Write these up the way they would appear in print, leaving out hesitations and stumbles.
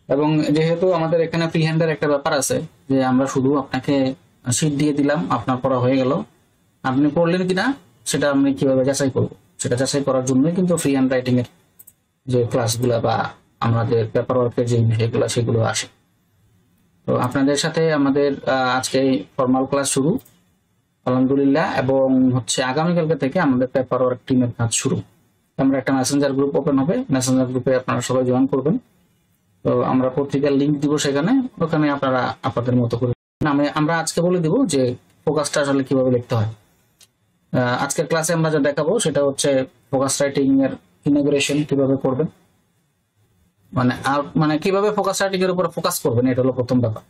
এবং যেহেতু আমাদের এখানে ফ্রি হ্যান্ডের একটা ব্যাপার আছে, যে আমরা শুধু আপনাকে শীট দিয়ে দিলাম, আপনার পড়া হয়ে গেল, আপনি পড়লেন কিনা সেটা আমি কিভাবে যাচাই করব, সেটা যাচাই করার জন্যই কিন্তু ফ্রি হ্যান্ড রাইটিং এর যে ক্লাসগুলো বা আমাদের পেপার ওয়ার্কের যে বিষয়গুলো সেগুলো আসে। তো আপনাদের সাথে আমাদের আজকে ফর্মাল ক্লাস শুরু আলহামদুলিল্লাহ, এবং হচ্ছে আগামীকালকে থেকে আমাদের পেপার ওয়ার্ক টিমের কাজ শুরু। আমরা একটা মেসেঞ্জার গ্রুপ ওপেন হবে, মেসেঞ্জার গ্রুপে আপনারা সবাই জয়েন করবেন। তো আমরা পত্রিকার লিঙ্ক দিব সেখানে, ওখানে আপনারা আপনাদের মতো করে আমরা আজকে বলে দিব যে ফোকাসটা আসলে কিভাবে লিখতে হয়। আজকের ক্লাসে আমরা যা দেখাবো সেটা হচ্ছে ফোকাস রাইটিং এর ইনোগ্রেশন কিভাবে করবেন, মানে কিভাবে ফোকাস রাইটিং এর উপর ফোকাস করবেন, এটা হলো প্রথম ব্যাপার।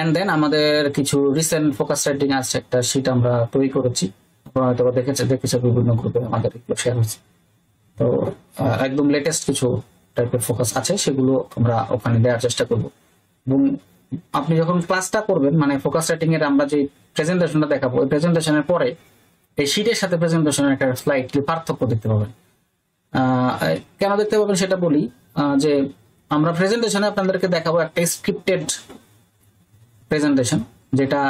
এন্ড দেন আমাদের কিছু রিসেন্ট ফোকাস রাইটিং আছে, একটা শীট আমরা তৈরি করেছি, আপনারা হয়তো দেখেছে বিভিন্ন গ্রুপে আমাদের এগুলো শেয়ার হয়েছে। তো একদম লেটেস্ট কিছু টাইপের ফোকাস আছে, সেগুলো আমরা ওখানে দেওয়ার চেষ্টা করব। এবং আপনি যখন ক্লাসটা করবেন, মানে ফোকাস রাইটিং এর আমরা যে প্রেজেন্টেশনটা দেখাবো, ওই প্রেজেন্টেশনের পরে এই শীটের সাথে প্রেজেন্টেশনের একটা স্লাইডলি পার্থক্য দেখতে পাবেন। কেন দেখতে পাবেন সেটা বলি, যে আমরা প্রেজেন্টেশনে আপনাদেরকে দেখাবো একটা স্ক্রিপ্টেড প্রেজেন্টেশন, যেটা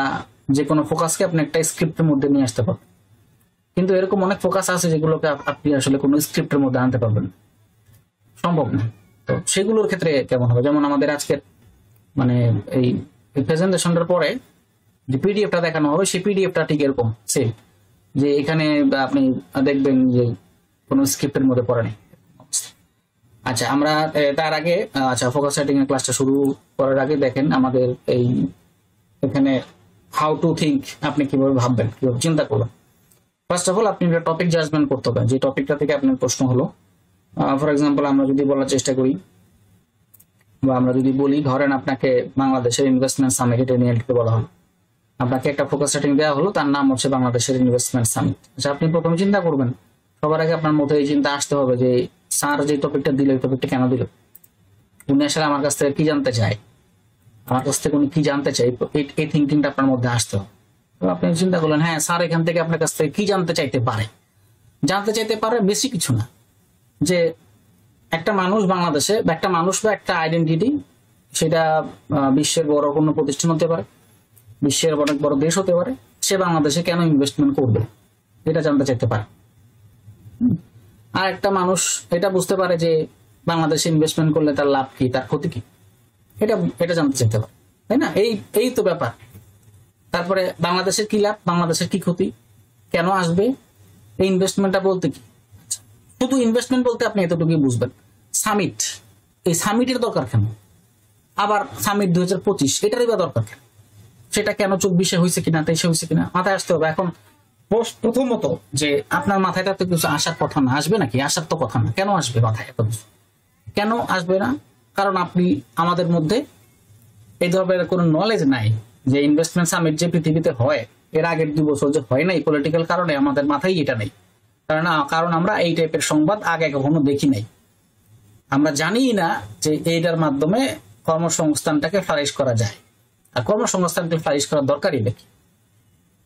যে কোনো ফোকাসকে আপনি একটা স্ক্রিপ্টের মধ্যে নিয়ে আসতে পারবেন। কিন্তু এরকম অনেক ফোকাস আছে যেগুলোকে আপনি আসলে কোনো স্ক্রিপ্টের মধ্যে আনতে পারবেন, সম্ভব না। তো সেগুলোর ক্ষেত্রে কেমন হবে, যেমন আমাদের আজকের মানে এই প্রেজেন্টেশনটার পরে যে পিডিএফটা দেখানো হবে, সেই পিডিএফটা ঠিক এরকম সেম, যে এখানে আপনি দেখবেন যে কোনো স্ক্রিপ্টের মধ্যে পড়ে নেই। আচ্ছা, আমরা তার আগে ফোকাস রাইটিং এর ক্লাসটা শুরু করার আগে দেখেন আমাদের এই এখানে হাউ টু থিঙ্ক, আপনি কিভাবে ভাববেন, কিভাবে চিন্তা করবেন। ফার্স্ট অফ অল আপনি একটা টপিক জাজমেন্ট করতে হবে, যে টপিকটা থেকে আপনার প্রশ্ন হলো। ফর এক্সাম্পল আমরা যদি বলার চেষ্টা করি বা আমরা যদি বলি, ধরেন আপনাকে বাংলাদেশের ইনভেস্টমেন্ট সামিট এটা নিয়ে বলা হলো, আপনাকে একটা ফোকাস রাইটিং দেওয়া হলো, তার নাম হচ্ছে বাংলাদেশের ইনভেস্টমেন্ট সামিট। আচ্ছা, আপনি প্রথমে চিন্তা করবেন, সবার আগে আপনার মধ্যে এই চিন্তা আসতে হবে যে স্যার যে টপিকটা দিল, এই টপিকটা কেন দিল, উনি আসলে আমার কাছ থেকে কি জানতে চায়, আমার কাছ থেকে উনি কি জানতে চাই, এই থিঙ্কিংটা আপনার মধ্যে আসতে হবে। তো আপনি চিন্তা করলেন, হ্যাঁ স্যার এখান থেকে আপনার কাছ থেকে কি জানতে চাইতে পারে বেশি কিছু না, যে একটা মানুষ বাংলাদেশে বা একটা আইডেন্টিটি, সেটা বিশ্বের বড় কোনো প্রতিষ্ঠান হতে পারে, বিশ্বের অনেক বড় দেশ হতে পারে, সে বাংলাদেশে কেন ইনভেস্টমেন্ট করবে এটা জানতে চাইতে পারে। আর একটা মানুষ এটা বুঝতে পারে যে বাংলাদেশে ইনভেস্টমেন্ট করলে তার লাভ কি, তার ক্ষতি কি, এটা জানতে চাইতে পারে, তাই না? এই তো ব্যাপার। তারপরে বাংলাদেশের কি লাভ, বাংলাদেশের কি ক্ষতি, কেন আসবে, এই ইনভেস্টমেন্টটা বলতে কি। শুধু ইনভেস্টমেন্ট বলতে আপনি এতটুকুই বুঝবেন। সামিট, এই সামিটের দরকার কেন, আবার সামিট 2025 এটারই বা দরকার কেন, সেটা কেন 24-এ হয়েছে কিনা, 23-এ হয়েছে কিনা, মাথায় আসতে হবে। এখন প্রথমত যে আপনার মাথায় তো কিছু আসার কথা না, আসবে নাকি, আসার তো কথা না, কেন আসবে মাথায় এত কিছু, কেন আসবে না? কারণ আপনি আমাদের মধ্যে এই ধরনের কোনো নলেজ নাই যে ইনভেস্টমেন্ট সামিট যে পৃথিবীতে হয়, এর আগের 2 বছর যে হয় নাই, পলিটিক্যাল কারণে আমাদের মাথায় এটা নেই। কারণ আমরা এই টাইপের সংবাদ আগে কখনো দেখি নাই, আমরা জানি না যে এইটার মাধ্যমে কর্মসংস্থানটাকে ফ্লারিশ করা যায়, আর কর্মসংস্থানকে ফ্লারিশ করার দরকারই নাকি,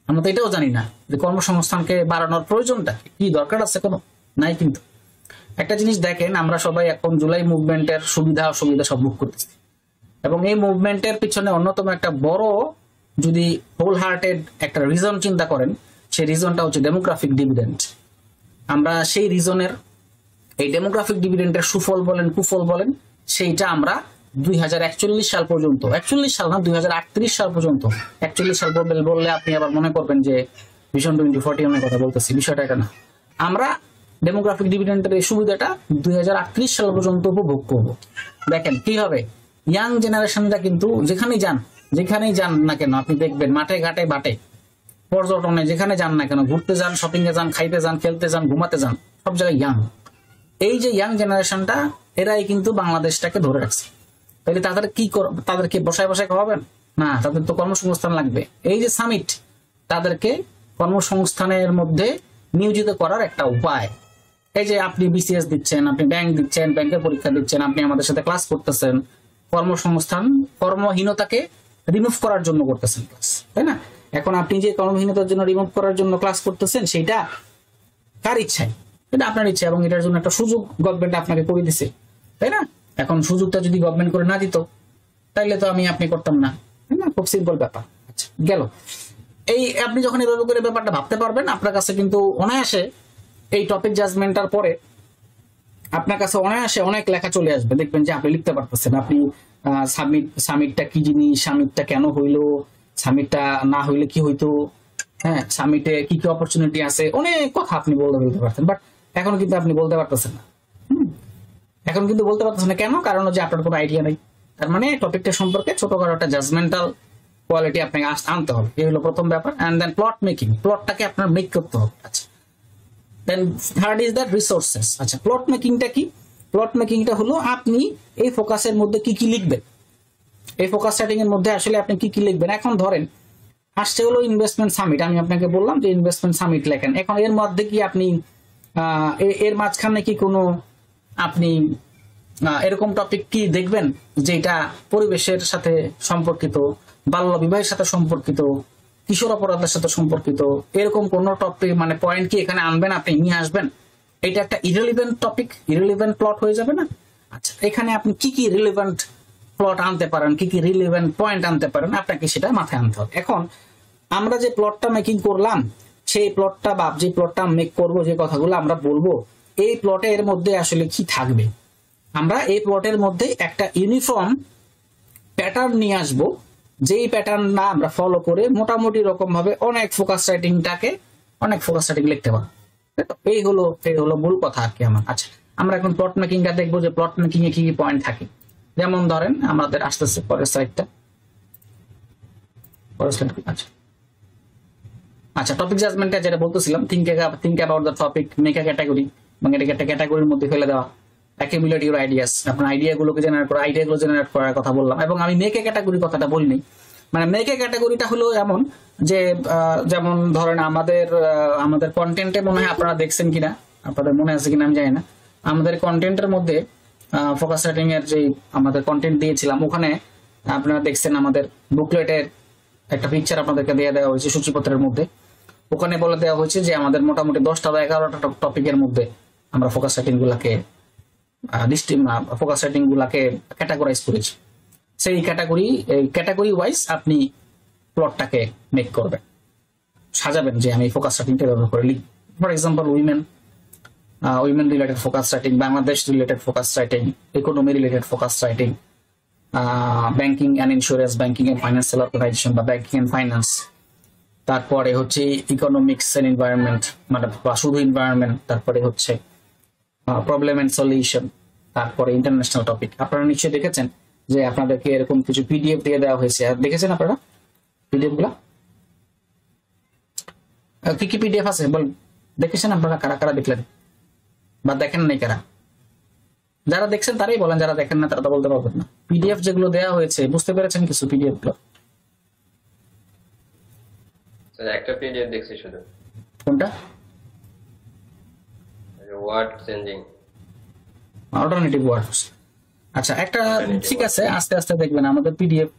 আমরা তো এটাও জানি না যে কর্মসংস্থানকে বাড়ানোর প্রয়োজনটা কি, দরকার আছে কোনো, নাই। কিন্তু একটা জিনিস দেখেন, আমরা সবাই এখন জুলাই মুভমেন্টের সুবিধা অসুবিধা সব ভোগ করতেছি, এবং এই মুভমেন্টের পিছনে অন্যতম একটা বড়, যদি হোল হার্টেড একটা রিজন চিন্তা করেন, সেই রিজনটা হচ্ছে ডেমোগ্রাফিক ডিভিডেন্ড। আমরা সেই রিজনের, এই ডেমোগ্রাফিক ডিভিডেন্ডের সুফল বলেন কুফল বলেন, সেইটা আমরা 2041 সাল পর্যন্ত, 41 সাল না 2038 সাল পর্যন্ত, 41 সাল বললে আপনি আবার মনে করবেন যে ভিশন 2040 কথা বলতেছি, বিষয়টা এটা না। আমরা ডেমোগ্রাফিক ডিভিডেন্ডের এই সুবিধাটা 2038 সাল পর্যন্ত উপভোগ করব। দেখেন কি হবে, ইয়াং জেনারেশনরা কিন্তু যেখানেই যান না কেন, আপনি দেখবেন মাঠে ঘাটে বাটে, পর্যটনে যেখানে যান না কেন, ঘুরতে যান, শপিং এ যান, খাইতে যান, খেলতে যান, ঘুমাতে যান, সব জায়গায় ইয়াং। এই যে ইয়াং জেনারেশনটা, এরাই কিন্তু বাংলাদেশটাকে ধরে রাখছে। তাহলে তাদেরকে বসায় খাওয়াবেন না, তাদের তো কর্মসংস্থান লাগবে। এই যে সামিট, তাদেরকে কর্মসংস্থানের মধ্যে নিয়োজিত করার একটা উপায়। এই যে আপনি বিসিএস দিচ্ছেন, আপনি ব্যাংক দিচ্ছেন, ব্যাংকের পরীক্ষা দিচ্ছেন, আপনি আমাদের সাথে ক্লাস করতেছেন, কর্মসংস্থান, কর্মহীনতাকে রিমুভ করার জন্য করতেছেন ক্লাস, তাই না? এখন আপনি যে কর্মহীনতার জন্য রিমুভ করার জন্য ক্লাস করতেছেন, সেইটা কার ইচ্ছায়? এটা আপনার ইচ্ছা, এবং এটার জন্য একটা সুযোগ গভর্নমেন্ট আপনাকে করে দিছে, তাই না? এখন সুযোগটা যদি গভর্নমেন্ট করে না দিত তাইলে তো আমি আপনি করতাম না, তাই না? খুব সিম্পল ব্যাপার। আচ্ছা গেল। এই আপনি যখন এভাবে করে ব্যাপারটা ভাবতে পারবেন, আপনার কাছে কিন্তু অনায়াসে এই টপিক জাজমেন্টার পরে আপনার কাছে অনায়াসে অনেক লেখা চলে আসবে। দেখবেন যে আপনি লিখতে পারতেছেন, আপনি সামিটটা কি জিনিস, সামিটটা কেন হইলো, সামিটটা না হইলে কি হইতো, হ্যাঁ সামিটে কি কি অপরচুনিটি আছে, অনেক কথা আপনি বলতে পারতেন। বাট এখন কিন্তু আপনি বলতে পারতেছেন না। এখন কিন্তু বলতে পারতেছেন না, কেন? কারণ হচ্ছে আপনার কোনো আইডিয়া নেই। তার মানে টপিকটা সম্পর্কে ছোটখাটো একটা জাজমেন্টাল কোয়ালিটি আপনাকে আনতে হবে। এই হলো প্রথম ব্যাপার। এন্ড দেন প্লট মেকিং, প্লটটাকে আপনার মেক করতে হবে। আচ্ছা দেন থার্ড ইজ দ্যাট রিসোর্সেস। আচ্ছা প্লট মেকিংটা কি? প্লট মেকিংটা হলো আপনি এই ফোকাসের মধ্যে কি কি লিখবেন, এই ফোকাস সেটিং এর মধ্যে আসলে আপনি কি কি লিখবেন। এখন ধরেন আসছে হলো ইনভেস্টমেন্ট সামিট, আমি আপনাকে বললাম যে ইনভেস্টমেন্ট সামিট লেখেন। এখন এর মধ্যে কি আপনি এর মাঝখানে কি কোনো আপনি এরকম টপিক কি দেখবেন যেটা পরিবেশের সাথে সম্পর্কিত, বাল্য বিবাহের সাথে সম্পর্কিত, কিশোর অপরাধের সাথে সম্পর্কিত, এরকম কোন টপিক মানে পয়েন্ট কি এখানে আনবেন, আপনি নিয়ে আসবেন? এটা একটা ইরেলিভেন্ট টপিক, ইরেলিভেন্ট প্লট হয়ে যাবে না? আচ্ছা এখানে আপনি কি কি রিলেভেন্ট প্লট আনতে পারেন, কি কি রিলেভেন্ট পয়েন্ট আনতে পারেন, আপনাকে সেটা মাথায় আনতে হবে। এখন আমরা যে প্লটটা মেকিং করলাম, সেই প্লটটা বা যে প্লটটা মেক করব, যে কথাগুলো আমরা বলবো, এই প্লটের মধ্যে আসলে কি থাকবে? আমরা এই প্লটের মধ্যে একটা ইউনিফর্ম প্যাটার্ন নিয়ে আসবো, যেই প্যাটার্নটা আমরা ফলো করে মোটামুটি রকম ভাবে অনেক ফোকাস রাইটিং লিখতে পারবো। এই হলো মূল কথা আর কি আমার। আচ্ছা আমরা এখন প্লট মেকিংটা দেখবো, যে প্লট মেকিং এ কি কি পয়েন্ট থাকে। যেমন ধরেন আমাদের আসতেছে পরের স্লাইডটা। আচ্ছা টপিক জাজমেন্টে যেটা বলতেছিলাম, think about the topic, make a category, এবং এটাকে একটা ক্যাটাগরির মধ্যে ফেলে দেওয়া, অ্যাকিউমুলেট ইউর আইডিয়াস, আপনার আইডিয়াগুলো জেনারেট করার কথা বললাম। এবং আমি মেক এ ক্যাটাগরি কথাটা বলিনি, মানে মেক এ ক্যাটাগরিটা হলো এমন যে যেমন ধরেন আমাদের কন্টেন্টে মনে হয় আপনারা দেখছেন কিনা, আপনাদের মনে আছে কিনা আমি জানি না, আমাদের কন্টেন্টের মধ্যে ফোকাস রাইটিং এর যে আমাদের কন্টেন্ট দিয়েছিলাম, ওখানে আপনারা দেখছেন আমাদের বুকলেটের একটা পিকচার আপনাদেরকে দিয়ে দেওয়া হয়েছে সূচিপত্রের মধ্যে। ওখানে বলে দেওয়া হয়েছে যে আমাদের মোটামুটি 10টা বা 11টা টপিকের মধ্যে আমরা ফোকাস রাইটিং গুলাকে ক্যাটাগরাইজ করেছি। সেই ক্যাটাগরি ওয়াইজ আপনি প্লটটাকে মেক করবেন, সাজাবেন যে আমি ফোকাস রাইটিংটা ব্যবহার করে লিখি। For example women related focus writing, Bangladesh related focus writing, economy related focus writing, banking and insurance, banking and financial organization বা ব্যাংকিং অ্যান্ড ফাইন্যান্স, তারপরে হচ্ছে ইকোনমিক্স অ্যান্ড এনভায়রনমেন্ট, মানে শুধু এনভায়রনমেন্ট, তারপরে হচ্ছে প্রবলেম এন্ড সলিউশন, তারপরে ইন্টারন্যাশনাল টপিক। আপনারা নিশ্চয়ই দেখেছেন যে আপনাদেরকে এরকম কিছু পিডিএফ দিয়ে দেওয়া হয়েছে, আর দেখেছেন আপনারা পিডিএফ গুলা? কি কি পিডিএফ আছে বল, দেখেছেন আপনারা? কারা কারা দেখলেন বা দেখেন নাই কারা? যারা দেখছেন তারাই বলেন, যারা দেখেন না তারা তো বলতে পারবেন না। পিডিএফ যেগুলো দেওয়া হয়েছে বুঝতে পেরেছেন কিছু পিডিএফ গুলো? একটা পিডিএফ দেখছি শুধু। কোনটা? ওয়ার্ড চেঞ্জিং, অল্টারনেটিভ ওয়ার্ডস। আচ্ছা একটা ঠিক আছে, আস্তে আস্তে দেখবেন, আমাদের পিডিএফ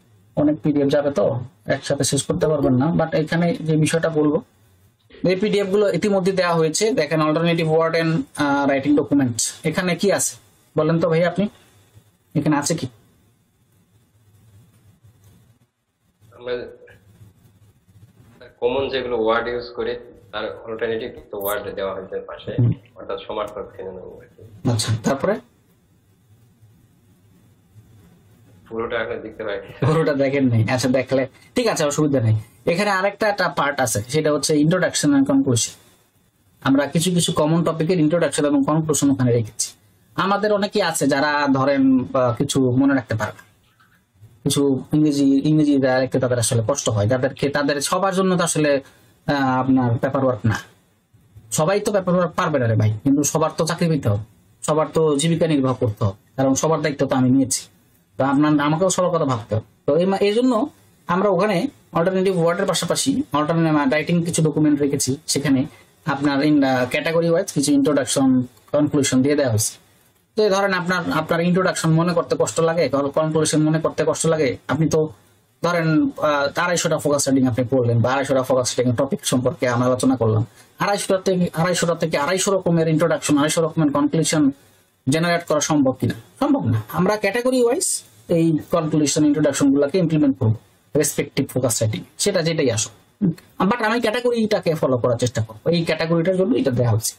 অনেক পিডিএফ যাবে তো একসাথে শেষ করতে পারবেন না। বাট এখানে যে বিষয়টা বলবো, এই পিডিএফ গুলো ইতিমধ্যে দেওয়া হয়েছে। দেখেন alternative word and writing document, এখানে কি আছে বলেন তো ভাই আপনি, এখানে আছে কি? আমরা কমন যেগুলো ওয়ার্ড ইউজ করি তার অল্টারনেটিভ তো ওয়ার্ড দেওয়া হয়েছে পাশে, অর্থাৎ সমার্থক চিহ্ন। আচ্ছা তারপরে পুরোটা এখন দেখতে পাই, পুরোটা দেখেন নাই? আচ্ছা দেখলে ঠিক আছে, অসুবিধা নেই। এখানে আরেকটা পার্ট আছে, সেটা হচ্ছে ইন্ট্রোডাকশন এন্ড কনক্লুশন। আমরা কিছু কিছু কমন টপিকের ইন্ট্রোডাকশন এবং কনক্লুশন ওখানে রেখেছি। আমাদের অনেকেই আছে যারা ধরেন কিছু মনে রাখতে পারে না, কিছু ইংরেজি লিখতে তাদের আসলে কষ্ট হয়, তাদের সবার জন্য তো আসলে আপনার পেপার ওয়ার্ক না, সবাই তো পেপার ওয়ার্ক পারবে না রে ভাই। কিন্তু সবার তো চাকরি পেতে হবে, সবার তো জীবিকা নির্বাহ করতে হবে, কারণ সবার দায়িত্ব তো আমি নিয়েছি, তো আমাকেও সবার কথা ভাবতে হবে। তো এই জন্য আমরা ওখানে অল্টারনেটিভ ওয়ার্ডের পাশাপাশি অল্টারনেটিভ রাইটিং কিছু ডকুমেন্ট রেখেছি, সেখানে আপনার ক্যাটাগরি ওয়াইজ কিছু ইন্ট্রোডাকশন কনক্লুশন দিয়ে দেওয়া হয়েছে। তো ধরেন আপনার ইন্ট্রোডাকশন মনে করতে কষ্ট লাগে, কনক্লুশন মনে করতে কষ্ট লাগে, আপনি তো ধরেন 250টা ফোকাস রাইটিং আপনি পড়লেন, বা 250টা ফোকাস রাইটিং টপিক সম্পর্কে আমরা আলোচনা করলাম, 250টা থেকে 250 রকমের ইন্ট্রোডাকশন, 250 রকমের কনক্লুশন জেনারেট করা সম্ভব কিনা, সম্ভব না। আমরা ক্যাটাগরি ওয়াইজ এই কনক্লুশন ইন্ট্রোডাকশন গুলাকে ইমপ্লিমেন্ট করবো রেসপেক্টিভ ফোকাস সেটিং, সেটা যেটাই আসো। বাট আমি ক্যাটাগরিটাকে ফলো করার চেষ্টা করবো, এই ক্যাটাগরিটার জন্য এটা দেওয়া হচ্ছে।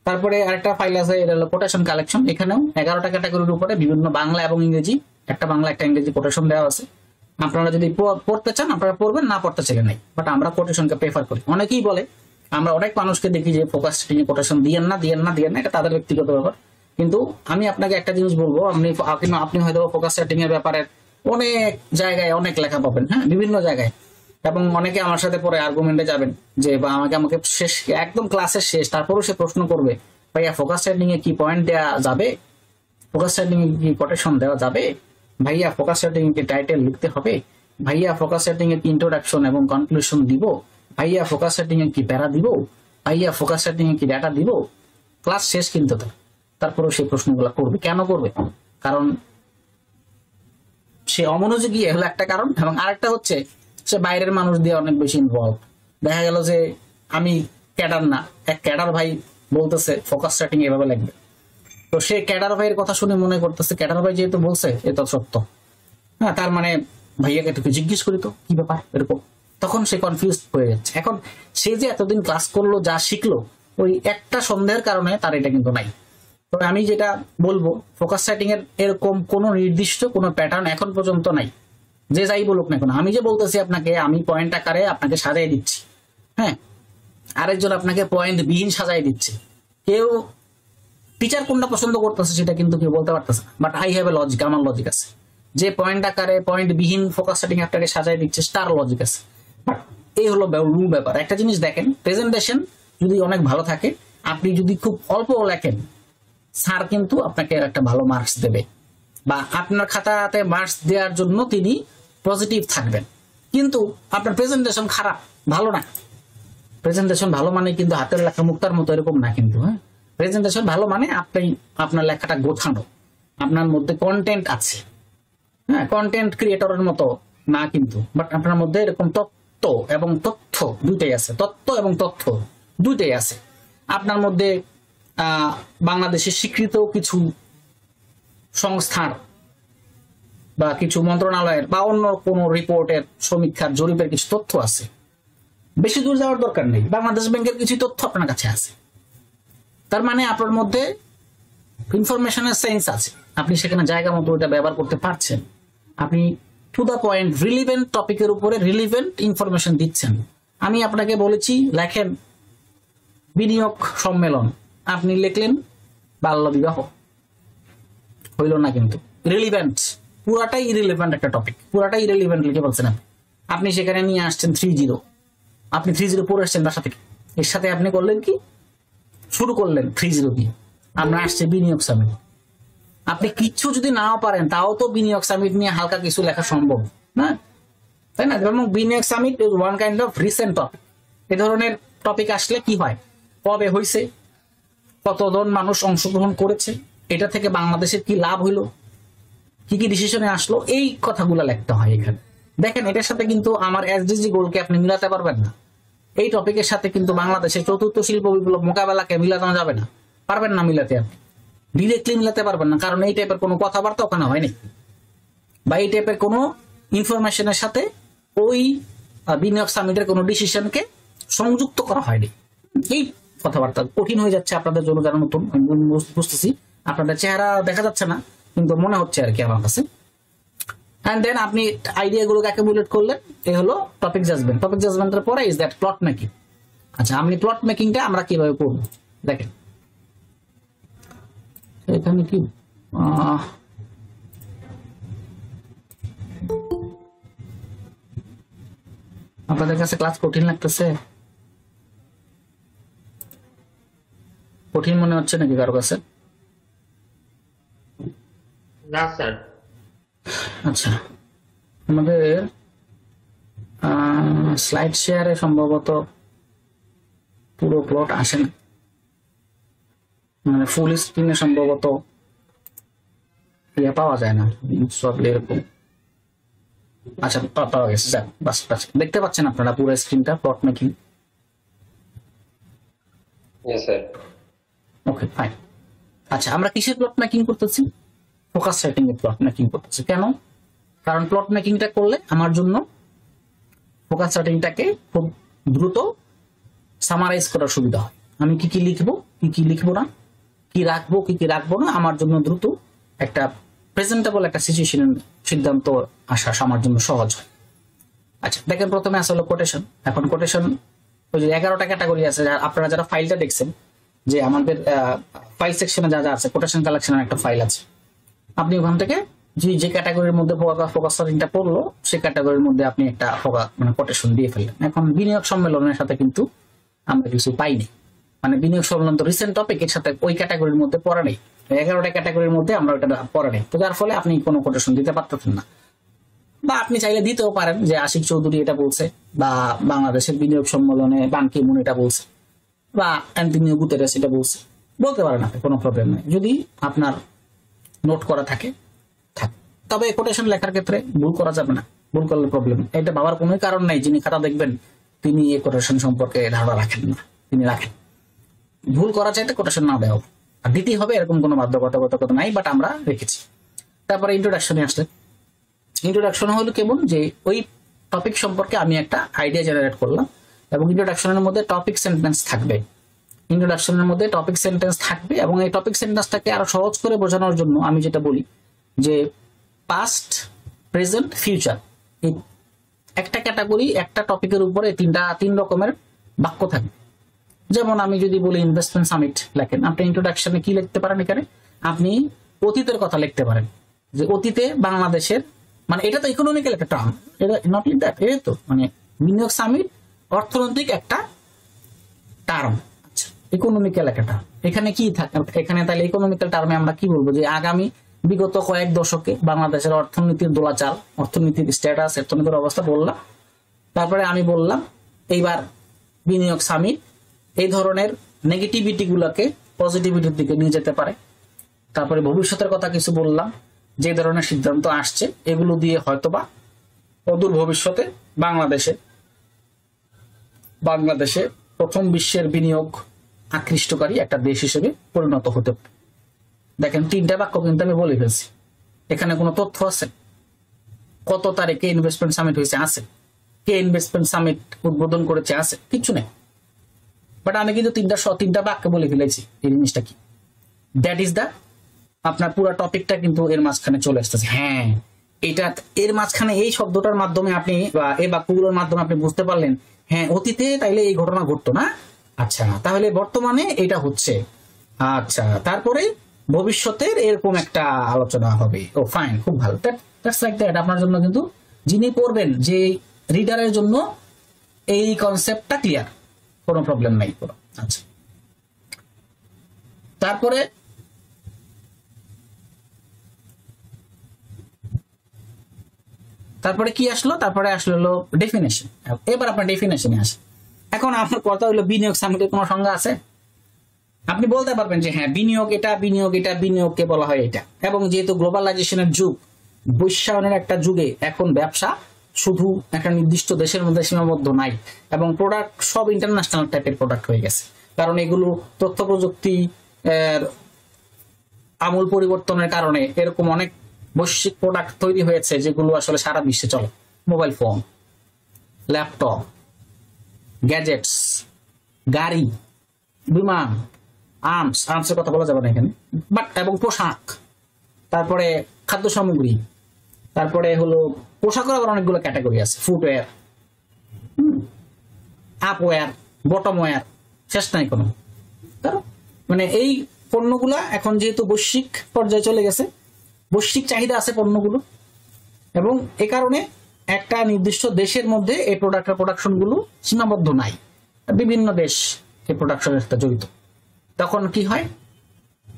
তারপরে আরেকটা ফাইল আছে, এটা হলো কোটেশন কালেকশন। এখানেও 11টা ক্যাটাগরির উপরে বিভিন্ন বাংলা এবং ইংরেজি, একটা বাংলা একটা ইংরেজি কোটেশন দেওয়া আছে। আপনারা যদি পড়তে চান আপনারা পড়বেন, না পড়তে চাইলে নাই। বাট আমরা কোটেশনকে প্রেফার করি। অনেকেই বলে, আমরা অনেক মানুষকে দেখি যে ফোকাস সেটিং এ কোটেশন দিয়েন না, এটা তাদের ব্যক্তিগত ব্যাপার। কিন্তু আমি আপনাকে একটা জিনিস বলবো, আপনি হয়তো ফোকাস সেটিং এর ব্যাপারে অনেক জায়গায় অনেক লেখা পাবেন, হ্যাঁ, বিভিন্ন জায়গায়। এবং অনেকে আমার সাথে পরে আর্গুমেন্টে যাবেন যে, বা আমাকে শেষ একদম ক্লাসের শেষ তারপরেও সে প্রশ্ন করবে, ভাইয়া ফোকাস সেটিং এ কি পয়েন্ট দেওয়া যাবে, ফোকাস সেটিং এ কি কোটেশন দেওয়া যাবে, ভাইয়া ফোকাস সেটিং এ কি টাইটেল লিখতে হবে, ভাইয়া ফোকাস সেটিং এ কি ইন্ট্রোডাকশন এবং কনক্লুশন দিব, ভাইয়া ফোকাস সেটিং এ কি প্যারা দিব, ভাইয়া ফোকাস সেটিং এ কি ডাটা দিব। ক্লাস শেষ কিন্তু তারপরেও সেই প্রশ্নগুলো করবে। কেন করবে? কারণ সে অমনোযোগী, হলো একটা কারণ। এবং আরেকটা হচ্ছে সে বাইরের মানুষ দিয়ে অনেক বেশি ইনভলভ। দেখা গেল যে আমি ক্যাডার না, এক ক্যাডার ভাই বলতেছে ফোকাস সেটিং এভাবে লাগবে, তো সে ক্যাডার ভাইয়ের কথা শুনে মনে করতেছে ক্যাডার ভাই যেহেতু বলছে এ তো সত্য, হ্যাঁ, তার মানে ভাইয়াকে একটু জিজ্ঞেস করি তো কি ব্যাপার, এরকম। তখন সে কনফিউজ হয়ে যাচ্ছে। এখন সে যে এতদিন ক্লাস করলো, যা শিখলো, ওই একটা সন্দেহের কারণে তার এটা কিন্তু নাই। তবে আমি যেটা বলবো, ফোকাস সেটিং এর এরকম কোনো নির্দিষ্ট কোনো প্যাটার্ন এখন পর্যন্ত নাই। যে যাই বলুক না কেন, আমি যে বলতেছি আপনাকে, আমি পয়েন্ট আকারে আপনাকে সাজাই দিচ্ছি, হ্যাঁ, আরেকজন আপনাকে পয়েন্ট বিহীন সাজাই দিচ্ছে। কেউ টিচার কোনটা পছন্দ করতেছে সেটা কিন্তু কেউ বলতে পারতেছে না। But I have a logic, আমার লজিক আছে। যে পয়েন্ট আকারে পয়েন্ট বিহীন ফোকাস সেটিং আপনাকে সাজাই দিচ্ছে তার লজিক আছে। বাট এই হলো ব্যাপার। একটা জিনিস দেখেন, প্রেজেন্টেশন যদি অনেক ভালো থাকে, আপনি যদি খুব অল্প লেখেন, স্যার কিন্তু আপনাকে একটা ভালো মার্কস দেবে, বা আপনার খাতাতে মার্কস দেওয়ার জন্য তিনি পজিটিভ থাকবেন। কিন্তু আপনার প্রেজেন্টেশন খারাপ, ভালো না। প্রেজেন্টেশন ভালো মানে কিন্তু হাতের লেখা মুক্তার মতো এরকম না কিন্তু, হ্যাঁ। প্রেজেন্টেশন ভালো মানে আপনি আপনার লেখাটা গোছানো, আপনার মধ্যে কন্টেন্ট আছে, হ্যাঁ, কন্টেন্ট ক্রিয়েটরের মতো না কিন্তু। বাট আপনার মধ্যে এরকম তত্ত্ব এবং তথ্য দুইটাই আছে, তত্ত্ব এবং তথ্য দুইটাই আছে। আপনার মধ্যে বাংলাদেশের স্বীকৃত কিছু সংস্থার বা কিছু মন্ত্রণালয়ের বা অন্য কোনো রিপোর্টের, সমীক্ষার, জরিপের কিছু তথ্য আছে। বেশি দূর যাওয়ার দরকার নেই, বাংলাদেশ ব্যাংকের কিছু তথ্য আপনার কাছে আছে। তার মানে আপনার মধ্যে ইনফরমেশনের সেন্স আছে, আপনি সেখানে জায়গা মতো ওটা ব্যবহার করতে পারছেন। আপনি টু দ্য পয়েন্ট রিলিভেন্ট টপিকের উপরে রিলিভেন্ট ইনফরমেশন দিচ্ছেন। আমি আপনাকে বলেছি লেখেন বিনিয়োগ সম্মেলন, আপনি লিখলেন বাল্য বিবাহ, হইল না কিন্তু। রিলিভেন্ট, পুরাটাই ইরিলেভেন্ট একটা টপিক, পুরাটাই ইরিলেভেন্ট লিখে বলছেন আপনি সেখানে নিয়ে আসছেন 3-0, আপনি 3-0 পড়ে আসছেন বাসা থেকে। এর সাথে আপনি করলেন কি, শুরু করলেন 3-0 দিয়ে, আমরা আসছে বিনিয়োগ সামিট। আপনি কিচ্ছু যদি নাও পারেন তাও তো বিনিয়োগ সামিট নিয়ে হালকা কিছু লেখা সম্ভব না, তাই না? এবং বিনিয়োগ summit is one kind of recent topic. এ ধরনের টপিক আসলে কি হয়, কবে হয়েছে, কতজন মানুষ অংশগ্রহণ করেছে, এটা থেকে বাংলাদেশের কি লাভ হইলো, কি কি ডিসিশনে আসলো, এই কথাগুলো লিখতে হয় এখানে। দেখেন, এটার সাথে কিন্তু আমার এসডিজি গোলকে আপনি মিলাতে পারবেন না। এই টপিকের সাথে কিন্তু বাংলাদেশের চতুর্থ শিল্প বিপ্লব মোকাবেলাকে মিলানো যাবে না, পারবেন না মিলাতে, আপনি ডিরেক্টলি মিলাতে পারবেন না। কারণ এই টাইপের কোনো কথাবার্তা ওখানে হয়নি, বা এই টাইপের কোনো ইনফরমেশনের সাথে ওই বিনিয়োগ সামিটের কোনো ডিসিশনকে সংযুক্ত করা হয়নি। এই কথাবার্তা কঠিন হয়ে যাচ্ছে আপনাদের জন্য, যারা নতুন। বুঝতেছি আপনাদের চেহারা দেখা যাচ্ছে না, কিন্তু মনে হচ্ছে আর কি আমার কাছে। এন্ড দেন আপনি আইডিয়াগুলোকে অ্যাকুমুলেট করলেন, এই হলো টপিক জাজমেন্ট। টপিক জাজমেন্টের পরে ইজ দ্যাট প্লট মেকিং। আচ্ছা, আপনি প্লট মেকিংটা আমরা কিভাবে করব দেখেন। এখানে কি আপনাদের কাছে ক্লাস কঠিন লাগতেছে? কঠিন মনে হচ্ছে নাকি কারো কাছে? না স্যার। আচ্ছা, আমাদের স্লাইড শেয়ারে সম্ভবত পুরো প্লট আসে না, মানে ফুল স্ক্রিনে সম্ভবত ইয়ে পাওয়া যায় না, সব এরকম। আচ্ছা, পাওয়া গেছে, যাক, বাস। দেখতে পাচ্ছেন আপনারা পুরো স্ক্রিনটা, প্লট মেকিং? Yes, sir. ওকে, ফাইন। আচ্ছা, আমরা কিসের প্লট মেকিং করতেছি? ফোকাস সেটিং এর প্লট মেকিং করতেছি। কেন? কারণ প্লট মেকিংটা করলে আমার জন্য ফোকাস সেটিংটাকে খুব দ্রুত সামারাইজ করার সুবিধা হয়। আমি কি কি লিখবো, কি কি লিখবো না, কি রাখবো, কি কি রাখবো না, আমার জন্য দ্রুত একটা প্রেজেন্টেবল একটা সিচুয়েশনের সিদ্ধান্ত আসা আমার জন্য সহজ হয়। আচ্ছা দেখেন, প্রথমে আসলে কোটেশন। এখন কোটেশন ওই যে 11টা ক্যাটাগরি আছে, আপনারা যারা ফাইলটা দেখছেন যে আমাদের ফাইল সেকশনে যা যা আছে, কোটেশন কালেকশনের একটা ফাইল আছে। আপনি ওখান থেকে যে ক্যাটাগরির মধ্যে ফোকাস সেটিংটা পড়লো, সেই ক্যাটাগরির মধ্যে আপনি একটা মানে কোটেশন দিয়ে ফেললেন। এখন বিনিয়োগ সম্মেলনের সাথে কিন্তু আমরা কিছু পাইনি, মানে বিনিয়োগ সম্মেলন তো রিসেন্ট টপিক, এর সাথে ওই ক্যাটাগরির মধ্যে পড়া নেই। 11টা ক্যাটাগরির মধ্যে আমরা ওটা পড়া নেই, তো যার ফলে আপনি কোনো কোটেশন দিতে পারতেছেন না। বা আপনি চাইলে দিতেও পারেন যে আশিক চৌধুরী এটা বলছে, বা বাংলাদেশের বিনিয়োগ সম্মেলনে বান কি মুন এটা বলছে, বা অ্যান্টনিও গুতেরেস এটা বলছে, বলতে পারেন আপনি, কোনো প্রবলেম নেই যদি আপনার নোট করা থাকে। তবে কোটেশন লেখার ক্ষেত্রে ভুল করা যাবে না, ভুল করলে প্রবলেম। এটা ভাবার কোনো কারণ নাই যিনি খাতা দেখবেন তিনি এই কোটেশন সম্পর্কে ধারণা রাখেন না, তিনি রাখেন। ভুল করা চাইতে কোটেশন না দেওয়া আর দিতেই হবে এরকম কোনো বাধ্যবাধকতা নাই, বাট আমরা রেখেছি। তারপরে ইন্ট্রোডাকশনে আসলে, ইন্ট্রোডাকশন হলো কেমন যে ওই টপিক সম্পর্কে আমি একটা আইডিয়া জেনারেট করলাম, এবং ইন্ট্রোডাকশনের মধ্যে টপিক সেন্টেন্স থাকবে। ইন্ট্রোডাকশনের মধ্যে টপিক সেন্টেন্স থাকবে, এবং এই টপিক সেন্টেন্সটাকে আরো সহজ করে বোঝানোর জন্য আমি যেটা বলি যে পাস্ট, প্রেজেন্ট, ফিউচার, এই একটা ক্যাটাগরি একটা টপিকের উপরে তিন রকমের বাক্য থাকবে। যেমন আমি যদি বলি ইনভেস্টমেন্ট সামিট লেখেন, আপনি ইন্ট্রোডাকশনে কি লিখতে পারেন? এখানে আপনি অতীতের কথা লিখতে পারেন, যে অতীতে বাংলাদেশের, মানে এটা তো ইকোনমিক্যাল একটা টার্ম, এটা নট লাইক দ্যাট, এই তো মানে বিনিয়োগ সামিট অর্থনৈতিক একটা টার্ম। আচ্ছা, ইকোনমিক্যাল একটা টার্ম, এখানে কি থাকে? এখানে তাহলে ইকোনমিক্যাল টার্মে আমরা কি বলবো? যে আগামী বিগত কয়েক দশকে বাংলাদেশের অর্থনীতির দোলাচাল, অর্থনীতির স্ট্যাটাস, অর্থনীতির অবস্থা বললাম। তারপরে আমি বললাম এইবার বিনিয়োগ সামিট এই ধরনের নেগেটিভিটি গুলোকে পজিটিভিটির দিকে নিয়ে যেতে পারে। তারপরে ভবিষ্যতের কথা কিছু বললাম, যে ধরনের সিদ্ধান্ত আসছে এগুলো দিয়ে হয়তোবা অদূর ভবিষ্যতে বাংলাদেশে প্রথম বিশ্বের বিনিয়োগ আকৃষ্টকারী একটা দেশ হিসেবে পরিণত হতে পারে। দেখেন 3টা বাক্য কিন্তু আমি বলে ফেলছি। এখানে কোনো তথ্য আছে? কত তারিখে ইনভেস্টমেন্ট সামিট হয়েছে? আছে। কে ইনভেস্টমেন্ট সামিট উদ্বোধন করেছে? আছে। কিছু নেই, বাট আমি কিন্তু তিনটা বাক্য বলে ফেলেছি। এই জিনিসটা কি? দ্যাট ইজ দ্য আপনার পুরো টপিকটা কিন্তু এর মাঝখানে চলে আসতেছে। হ্যাঁ, এটা এর মাঝখানে এই শব্দটার মাধ্যমে আপনি বা এই বাক্যগুলোর মাধ্যমে আপনি বুঝতে পারলেন, হ্যাঁ অতীতে তাইলে এই ঘটনা ঘটতো না, আচ্ছা তাহলে বর্তমানে এটা হচ্ছে, আচ্ছা তারপরে ভবিষ্যতের এরকম একটা আলোচনা হবে। ও ফাইন, খুব ভালো। That's like that. আপনার জন্য কিন্তু যিনি পড়বেন, যে রিডারের জন্য এই কনসেপ্টটা ক্লিয়ার, কোনো প্রবলেম নাই কোনো। আচ্ছা, তারপরে কি আসলো? তারপরে আসলো হলো ডেফিনেশন। এবার আপনার ডেফিনেশনে আসে। এখন আপনার কথা হলো বিনিয়োগ সামিটের কোনো সংজ্ঞা আছে? আপনি বলতে পারবেন যে হ্যাঁ বিনিয়োগ এটা, বিনিয়োগকে বলা হয় এটা। এবং যেহেতু গ্লোবালাইজেশনের যুগ, বৈশ্বায়নের একটা যুগে এখন ব্যবসা শুধু একটা নির্দিষ্ট দেশের মধ্যে সীমাবদ্ধ নাই, এবং প্রোডাক্ট সব ইন্টারন্যাশনাল টাইপের প্রোডাক্ট হয়ে গেছে। কারণ এগুলো তথ্য প্রযুক্তি আমূল পরিবর্তনের কারণে এরকম অনেক বৈশ্বিক প্রোডাক্ট তৈরি হয়েছে যেগুলো আসলে সারা বিশ্বে চলে। মোবাইল ফোন, ল্যাপটপ, গ্যাজেটস, গাড়ি, বিমান, আর্মসের কথা বলা যাবে না এখানে, বাট এবং পোশাক, তারপরে খাদ্য সামগ্রী, তারপরে হলো পোশাকের আবার অনেকগুলো ক্যাটাগরি আছে, ফুটওয়্যার, আপওয়্যার, বটমওয়্যার, শেষ নাই কোনো। মানে এই পণ্যগুলা এখন যেহেতু বৈশ্বিক পর্যায়ে চলে গেছে, বৈশ্বিক চাহিদা আছে পণ্যগুলো, এবং এ কারণে একটা নির্দিষ্ট দেশের মধ্যে এই প্রোডাকশন গুলো সীমাবদ্ধ নাই, বিভিন্ন দেশ এই প্রোডাকশনের সাথে জড়িত। তখন কি হয়?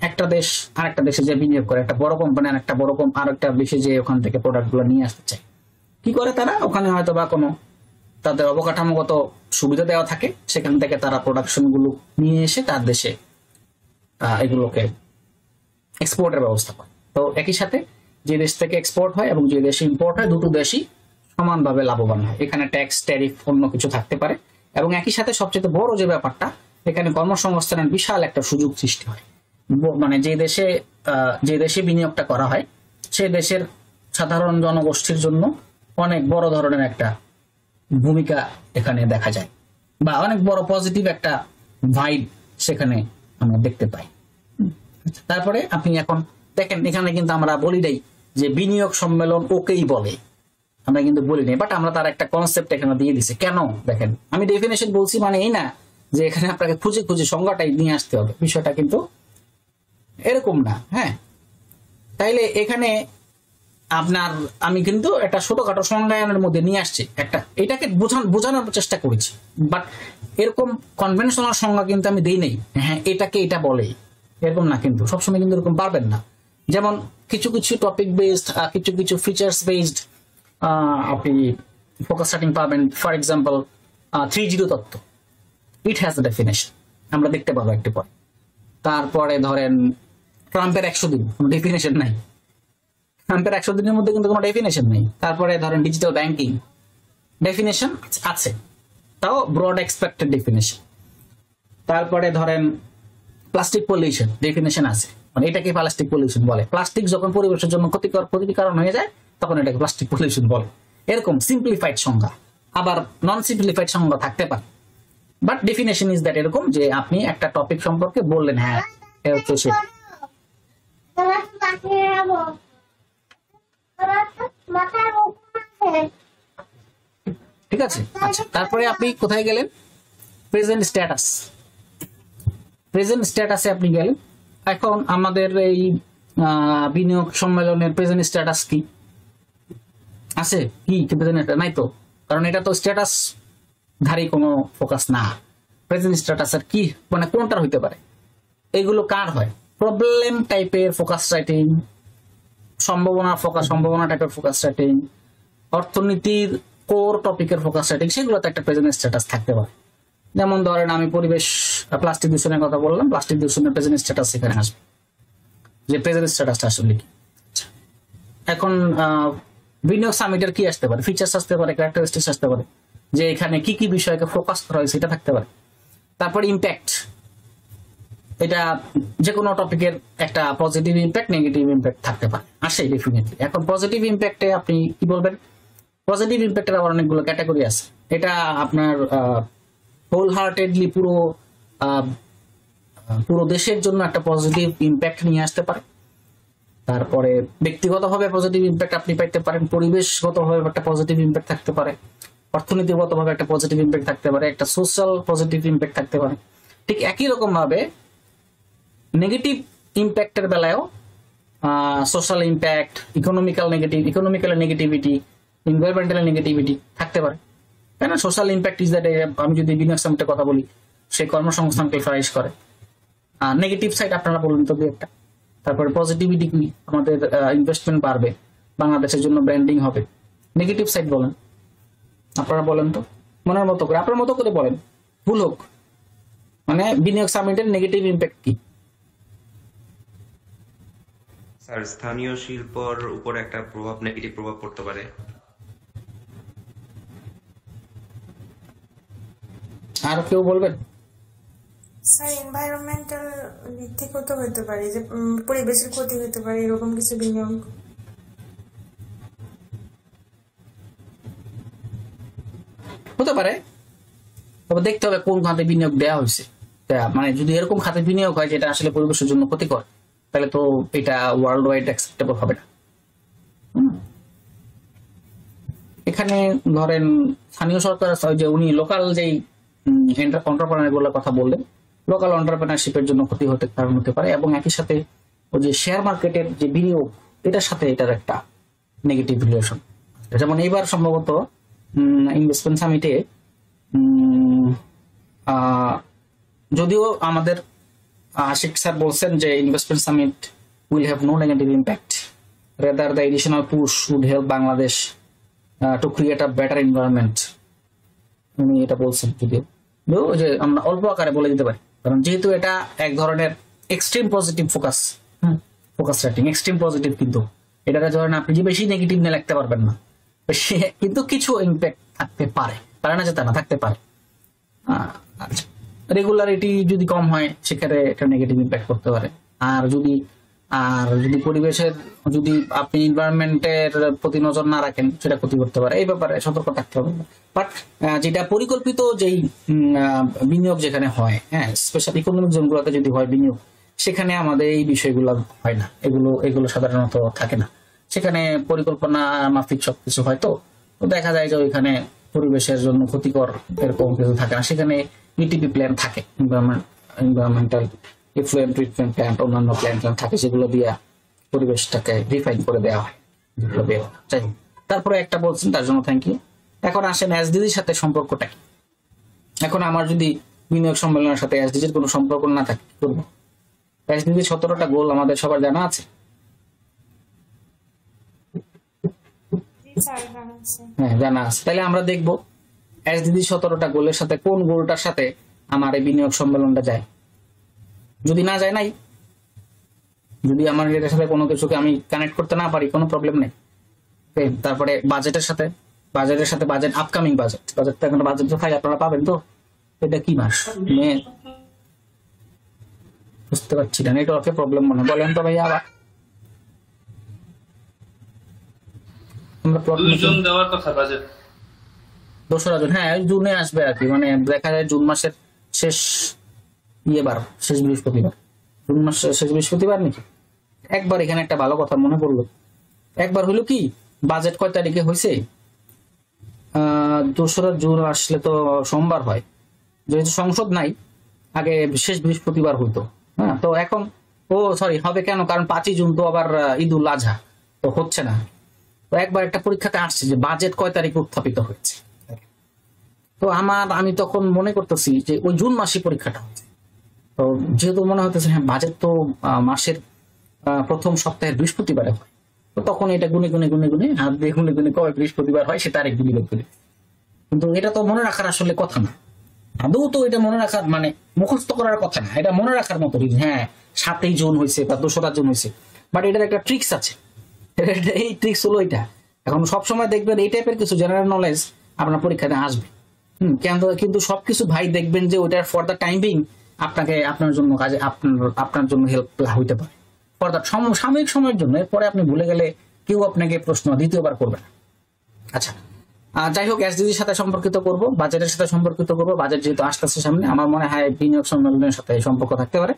একটা দেশ আরেকটা দেশে যে বিনিয়োগ করে, একটা বড় কোম্পানি আর একটা বড় আরেকটা দেশে যে ওখান থেকে প্রোডাক্ট গুলো নিয়ে আসতে চায়, কি করে তারা? ওখানে হয়তো বা কোনো তাদের অবকাঠামোগত সুবিধা দেওয়া থাকে, সেখান থেকে তারা প্রোডাকশন গুলো নিয়ে এসে তার দেশে এগুলোকে এক্সপোর্টের ব্যবস্থা করে। তো একই সাথে যে দেশ থেকে এক্সপোর্ট হয় এবং যে দেশে ইম্পোর্ট হয়, দুটো দেশই সমানভাবে লাভবান হয়। এখানে ট্যাক্স, ট্যারিফ, অন্য কিছু থাকতে পারে, এবং একই সাথে সবচেয়ে বড় যে ব্যাপারটা, এখানে কর্মসংস্থানের বিশাল একটা সুযোগ সৃষ্টি হয়। মানে যে দেশে বিনিয়োগটা করা হয় সেই দেশের সাধারণ জনগোষ্ঠীর জন্য অনেক বড় ধরনের একটা ভূমিকা এখানে দেখা যায়, বা অনেক বড় পজিটিভ একটা ভাইব সেখানে আমরা দেখতে পাই। তারপরে আপনি এখন দেখেন এখানে কিন্তু আমরা বলি নাই যে বিনিয়োগ সম্মেলন ওকেই বলে, আমরা কিন্তু বলি নাই, বাট আমরা তার একটা কনসেপ্ট এখানে দিয়ে দিছি। কেন দেখেন, আমি ডেফিনেশন বলছি মানে এই না যে এখানে আপনাকে খুঁজে খুঁজে সংজ্ঞাটাই নিয়ে আসতে হবে, বিষয়টা কিন্তু এরকম না। হ্যাঁ, তাইলে এখানে আপনার আমি কিন্তু একটা ছোটখাটো সংজ্ঞায়নের মধ্যে নিয়ে আসছি, একটা এটাকে বোঝানোর চেষ্টা করেছি, বাট এরকম কনভেনশনাল সংজ্ঞা কিন্তু আমি দিই নাই, হ্যাঁ এটাকে এটা বলে, এরকম না। কিন্তু সবসময় কিন্তু এরকম পারবেন না। যেমন কিছু কিছু টপিক বেসড, কিছু কিছু ফিচার্স বেসড আপনি ফোকাস সেটিং পাবেন। ফর এক্সাম্পল 3-0 তত্ত্ব, ইট হ্যাজ এ ডেফিনেশন, আমরা দেখতে পাবো একটু পর। তারপরে ধরেন ট্রাম্পের 100 দিন, কোনো ডেফিনেশন নাই। ট্রাম্পের 100 দিনের মধ্যে কিন্তু কোনো ডেফিনেশন নেই। তারপরে ধরেন ডিজিটাল ব্যাংকিং, ডেফিনেশন আছে, তাও ব্রড এক্সপেক্টেড ডেফিনেশন। তারপরে ধরেন প্লাস্টিক পলিউশন, ডেফিনেশন আছে, মানে এটাকে প্লাস্টিক পলিউশন বলে। প্লাস্টিক যখন পরিবেশের জন্য ক্ষতির কারণ হয়ে যায় তখন এটাকে প্লাস্টিক পলিউশন বলে। এরকম সিম্পলিফাইড সংজ্ঞা, আবার নন সিম্পলিফাইড সংজ্ঞা থাকতে পারে, বাট ডেফিনেশন ইজ দ্যাট, এরকম যে আপনি একটা টপিক সম্পর্কে বললেন, হ্যাঁ এটা হচ্ছে সেটা। ঠিক আছে, আচ্ছা। তারপরে আপনি কোথায় গেলেন? Present status. প্রেজেন্ট স্ট্যাটাসে আপনি গেলেন। এখন আমাদের এই বিনিয়োগ সম্মেলনের প্রেজেন্ট স্ট্যাটাস কি আছে? কি প্রেজেন্ট নাই তো, কারণ এটা তো স্ট্যাটাস ধারী কোনো ফোকাস না। প্রেজেন্ট স্ট্যাটাসের কি মানে কোনটার হইতে পারে? এগুলো কার হয়? প্রবলেম টাইপের ফোকাস রাইটিং, সম্ভাবনা টাইপের ফোকাস রাইটিং, অর্থনীতির কোর টপিকের ফোকাস রাইটিং, সেগুলোতে একটা প্রেজেন্ট স্ট্যাটাস থাকতে পারে। যেমন ধরেন আমি পরিবেশ প্লাস্টিক দূষণের কথা বললাম, প্লাস্টিক দূষণের প্রেজেন্ট স্ট্যাটাস এখানে আসবে, যে প্রেজেন্ট স্ট্যাটাসটা আসলে কি। এখন বিনিয়োগ সামিটের কি আসতে পারে? ফিচার্স আসতে পারে, ক্যারেক্টারিস্টিক্স আসতে পারে, যে এখানে কি কি বিষয়কে ফোকাস করা হয়েছে এটা থাকতে পারে। তারপর ইম্প্যাক্ট, এটা যে কোনো টপিকের একটা পজিটিভ ইম্প্যাক্ট, নেগেটিভ ইম্প্যাক্ট থাকতে পারে, আসে ডেফিনেটলি। এখন পজিটিভ ইম্প্যাক্টে আপনি কি বলবেন? পজিটিভ ইম্প্যাক্টের আবার অনেকগুলো ক্যাটাগরি আছে। এটা আপনার হোল হার্টেডলি পুরো দেশের জন্য একটা পজিটিভ ইম্প্যাক্ট নিয়ে আসতে পারে। তারপরে ব্যক্তিগতভাবে পজিটিভ ইম্প্যাক্ট আপনি পাইতে পারেন, পরিবেশগতভাবে একটা পজিটিভ ইম্প্যাক্ট থাকতে পারে, অর্থনীতিগতভাবে একটা পজিটিভ ইম্প্যাক্ট থাকতে পারে, একটা সোশ্যাল পজিটিভ ইম্প্যাক্ট থাকতে পারে। ঠিক একই রকম ভাবে নেগেটিভ ইম্প্যাক্টের বেলায়ও social impact, economical negativity, environmental negativity থাকতে পারে। তাই না? সোশ্যাল ইম্প্যাক্ট ইজ দ্যাট, আমি যদি বিনিয়োগ সামিটের কথা বলি, সে কর্মসংস্থানকে ফ্লারিশ করে। নেগেটিভ সাইড আপনারা বলুন তো একটা। তারপরে পজিটিভিটি কি? আমাদের ইনভেস্টমেন্ট বাড়বে, বাংলাদেশের জন্য ব্র্যান্ডিং হবে। নেগেটিভ সাইড বলেন, আপনারা বলেন তো মনের মতো করে, আপনার মতো করে বলেন, ভুল হোক। মানে বিনিয়োগ সামিটের নেগেটিভ ইম্প্যাক্ট কি? স্যার, স্থানীয় শিল্পর উপর একটা নেগেটিভ প্রভাব পড়তে পারে। আর কেউ বলবেন? স্যার, এনভায়রনমেন্টাল দিক থেকেও তো হতে পারে, যে পরিবেশের ক্ষতি হতে পারে, এরকম কিছু বিনিয়োগ। হতে পারে, তবে দেখতে হবে কোন খাতে বিনিয়োগ দেওয়া হয়েছে। মানে যদি এরকম খাতে বিনিয়োগ হয় যেটা আসলে পরিবেশের জন্য ক্ষতিকর, তাহলে তো এটা ওয়ার্ল্ড ওয়াইড অ্যাকসেপ্টেবল হবে না। এখানে ধরেন স্থানীয় সরকার, যে উনি লোকাল যেই এন্টারপ্রেনার গুলোর কথা বললেন, লোকাল এন্টারপ্রেনারশিপের জন্য ক্ষতি হতে কারণ হতে পারে, এবং একই সাথে ওই যে শেয়ার মার্কেটের যে বিনিয়োগ, এটার সাথে এটার একটা নেগেটিভ রিলেশন। যেমন এইবার সম্ভবত ইনভেস্টমেন্ট সামিটে, যদিও আমাদের আশিক স্যার বলছেন যে investment summit will have no negative impact, rather the additional push would help Bangladesh to create a better environment. উনি এটা বলছেন, যদিও যে আমরা অল্প আকারে বলে দিতে পারি, কারণ যেহেতু এটা এক ধরনের extreme positive focus writing, extreme positive, কিন্তু এটাতে ধরেন আপনি যে বেশি নেগেটিভ নিয়ে লিখতে পারবেন না, কিন্তু কিছু ইম্প্যাক্ট থাকতে পারে, না যে তা না, থাকতে পারে। রেগুলারিটি যদি কম হয় সেক্ষেত্রে এটা নেগেটিভ ইম্প্যাক্ট করতে পারে। আর যদি পরিবেশের যদি আপনি এনভায়রনমেন্টের প্রতি নজর না রাখেন সেটা ক্ষতি করতে পারে, এই ব্যাপারে সতর্ক থাকতে হবে। বাট যেটা পরিকল্পিত যেই বিনিয়োগ যেখানে হয়, হ্যাঁ, স্পেশাল ইকোনমিক জোনগুলোতে যদি হয় বিনিয়োগ, সেখানে আমাদের এই বিষয়গুলো হয় না, এগুলো সাধারণত থাকে না। সেখানে পরিকল্পনা মাফিক সবকিছু হয়, তো দেখা যায় যে ওইখানে পরিবেশের জন্য ক্ষতিকর এরকম কিছু থাকে না। সেখানে ইটিপি প্ল্যান থাকে, এনভায়রনমেন্টাল ইফ্লুয়েন্ট ট্রিটমেন্ট প্ল্যান্ট, অন্যান্য প্ল্যান থাকে, যেগুলো দিয়ে পরিবেশটাকে রিফাইন করে দেওয়া হয়, যেগুলো দেওয়া হয়। যাই হোক, তারপরে একটা বলছেন, তার জন্য থ্যাংক ইউ। এখন আসেন এসডিজির সাথে সম্পর্কটা কি। এখন আমার যদি বিনিয়োগ সম্মেলনের সাথে এসডিজির কোনো সম্পর্ক না থাকে কি করবো? এসডিজি 17টা গোল আমাদের সবার জানা আছে। জি স্যার, জানা আছে। হ্যাঁ, জানা আছে। তাহলে আমরা দেখবো এসডিজি 17টা গোলের সাথে কোন গোলটার সাথে আমার এই বিনিয়োগ সম্মেলনটা যায়। যদি না যায়, নাই, যদি আমার এটার সাথে কোনো কিছুকে আমি কানেক্ট করতে না পারি, কোনো প্রবলেম নেই। তারপরে বাজেট আপকামিং বাজেটটা এখন বাজেট ফাইল আপনারা পাবেন। তো এটা কি মাস, মে, বুঝতে পারছি না, নেটওয়ার্কের প্রবলেম মনে বলেন তো ভাইয়া। আবার আমরা জুন দেওয়ার কথা বাজেট, 2রা জুন, হ্যাঁ জুনে আসবে আর কি, মানে দেখা যায় জুন মাসের শেষ শেষ বৃহস্পতিবার, জুন মাসের শেষ বৃহস্পতিবার নাকি। একবার এখানে একটা ভালো কথা মনে পড়লো, একবার হইলো কি, বাজেট কয় তারিখে হয়েছে, 2রা জুন আসলে তো সোমবার হয়, যেহেতু সংসদ নাই, আগে শেষ বৃহস্পতিবার হইতো। হ্যাঁ, তো এখন হবে কেন, কারণ 5ই জুন তো আবার ঈদ উল আজহা, তো হচ্ছে না। তো একবার একটা পরীক্ষাতে আসছে যে বাজেট কয় তারিখে উত্থাপিত হয়েছে। তো আমি তখন মনে করতেছি যে ওই জুন মাসে পরীক্ষাটা হচ্ছে, তো যেহেতু মনে হতেছে হ্যাঁ বাজেট তো মাসের প্রথম সপ্তাহের বৃহস্পতিবারে হয়, তো তখন এটা গুনে হাত দিয়ে গুনে কবে বৃহস্পতিবার হয় সেটা আরেক গুলি করে। কিন্তু এটা তো মনে রাখার আসলে কথা না, আদৌ তো এটা মনে রাখার মানে মুখস্থ করার কথা না, এটা মনে রাখার মতো। হ্যাঁ 7ই জুন হয়েছে বা 2রা জুন হয়েছে, বাট এটার একটা ট্রিক্স আছে। এই ট্রিক্স হলো এটা। এখন সবসময় দেখবেন এই টাইপের কিছু জেনারেল নলেজ আপনার পরীক্ষাতে আসবে। কিন্তু সবকিছু ভাই দেখবেন যে ওইটার ফর দ্য টাইম বিং আপনার জন্য কাজে আপনার জন্য হেল্প হইতে পারে ফর দ্য সাময়িক সময়ের জন্য। এরপরে আপনি ভুলে গেলে কেউ আপনাকে প্রশ্ন দ্বিতীয়বার করবে না। আচ্ছা, যাই হোক, এসডিজির সাথে সম্পর্কিত করব, বাজেটের সাথে সম্পর্কিত করব। বাজেট যেহেতু আসতেছে সামনে, আমার মনে হয় বিনিয়োগ সম্মেলনের সাথে সম্পর্ক থাকতে পারে।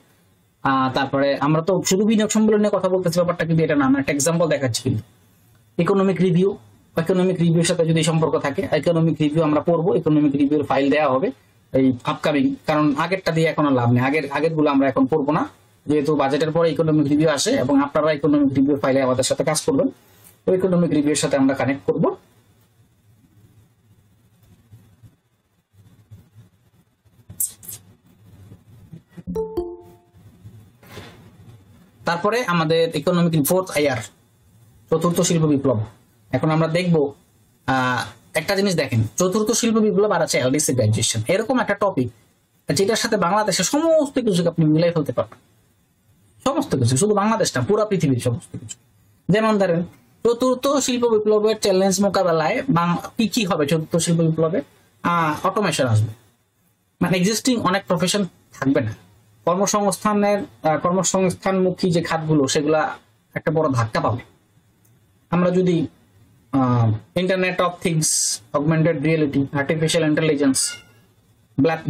তারপরে আমরা তো শুধু বিনিয়োগ সম্মেলন নিয়ে কথা বলতেছি, ব্যাপারটা কিন্তু এটা না। আমরা একটা এক্সাম্পল দেখাচ্ছি, কিন্তু ইকোনমিক রিভিউর সাথে যদি সম্পর্ক থাকে, ইকোনমিক রিভিউ আমরা পড়বো, ইকোনমিক রিভিউর ফাইল দেওয়া হবে এই আপকামিং, কারণ আগেরটা দিয়ে এখন আর লাভ নেই, আগের গুলো আমরা এখন পড়বো না, যেহেতু বাজেটের পরে ইকোনমিক রিভিউ আসে এবং আপনারা ইকোনমিক রিভিউর ফাইলে আমাদের সাথে কাজ করবেন। ওই ইকোনমিক রিভিউর সাথে আমরা কানেক্ট করবো। তারপরে আমাদের ইকোনমিক 4th IR, চতুর্থ শিল্প বিপ্লব। এখন আমরা দেখব একটা জিনিস, দেখেন, চতুর্থ শিল্প বিপ্লব আর আছে এলডিসি গ্র্যাজুয়েশন, এরকম একটা টপিক যেটার সাথে বাংলাদেশের সমস্ত কিছুকে আপনি মিলাই ফেলতে পারবেন, সমস্ত কিছু, শুধু বাংলাদেশ না, পুরো পৃথিবীর সমস্ত কিছু। যেমন ধরেন চতুর্থ শিল্প বিপ্লবের চ্যালেঞ্জ মোকাবেলায় কি কি হবে চতুর্থ শিল্প বিপ্লবে? অটোমেশন আসবে, মানে এক্সিস্টিং অনেক প্রফেশন থাকবে না, কর্মসংস্থানমুখী যে খাতগুলো সেগুলা একটা বড় ধাক্কা পাবে। আমরা যদি internet of things, augmented reality, artificial intelligence,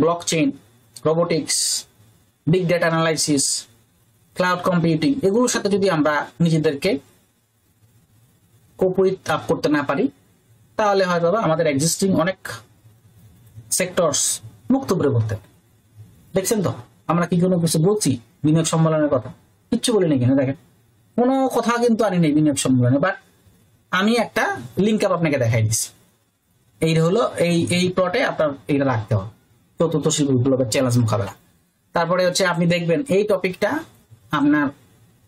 blockchain, robotics, big data analysis, cloud computing, এগুলোর সাথে যদি আমরা নিজেদেরকে কোপরিত করতে না পারি, তাহলে হয়তো আমাদের এক্সিস্টিং অনেক সেক্টরস মুক্ত করে করতে। দেখছেন তো আমরা কি কোনো কিছু বলছি বিনিয়োগ সম্মেলনের কথা? কিচ্ছু বলিনি কিনা, দেখেন কোনো কথা কিন্তু আনি নেই বিনিয়োগ সম্মেলনে। বাট আমি একটা লিঙ্ক আপ আপনাকে দেখাই দিচ্ছি, এই হলো এই প্লটে আপনার এইটা রাখতে হবে, চতুর্থ শিল্প বিপ্লবের চ্যালেঞ্জ মোকাবেলা। তারপরে হচ্ছে আপনি দেখবেন এই টপিকটা আপনার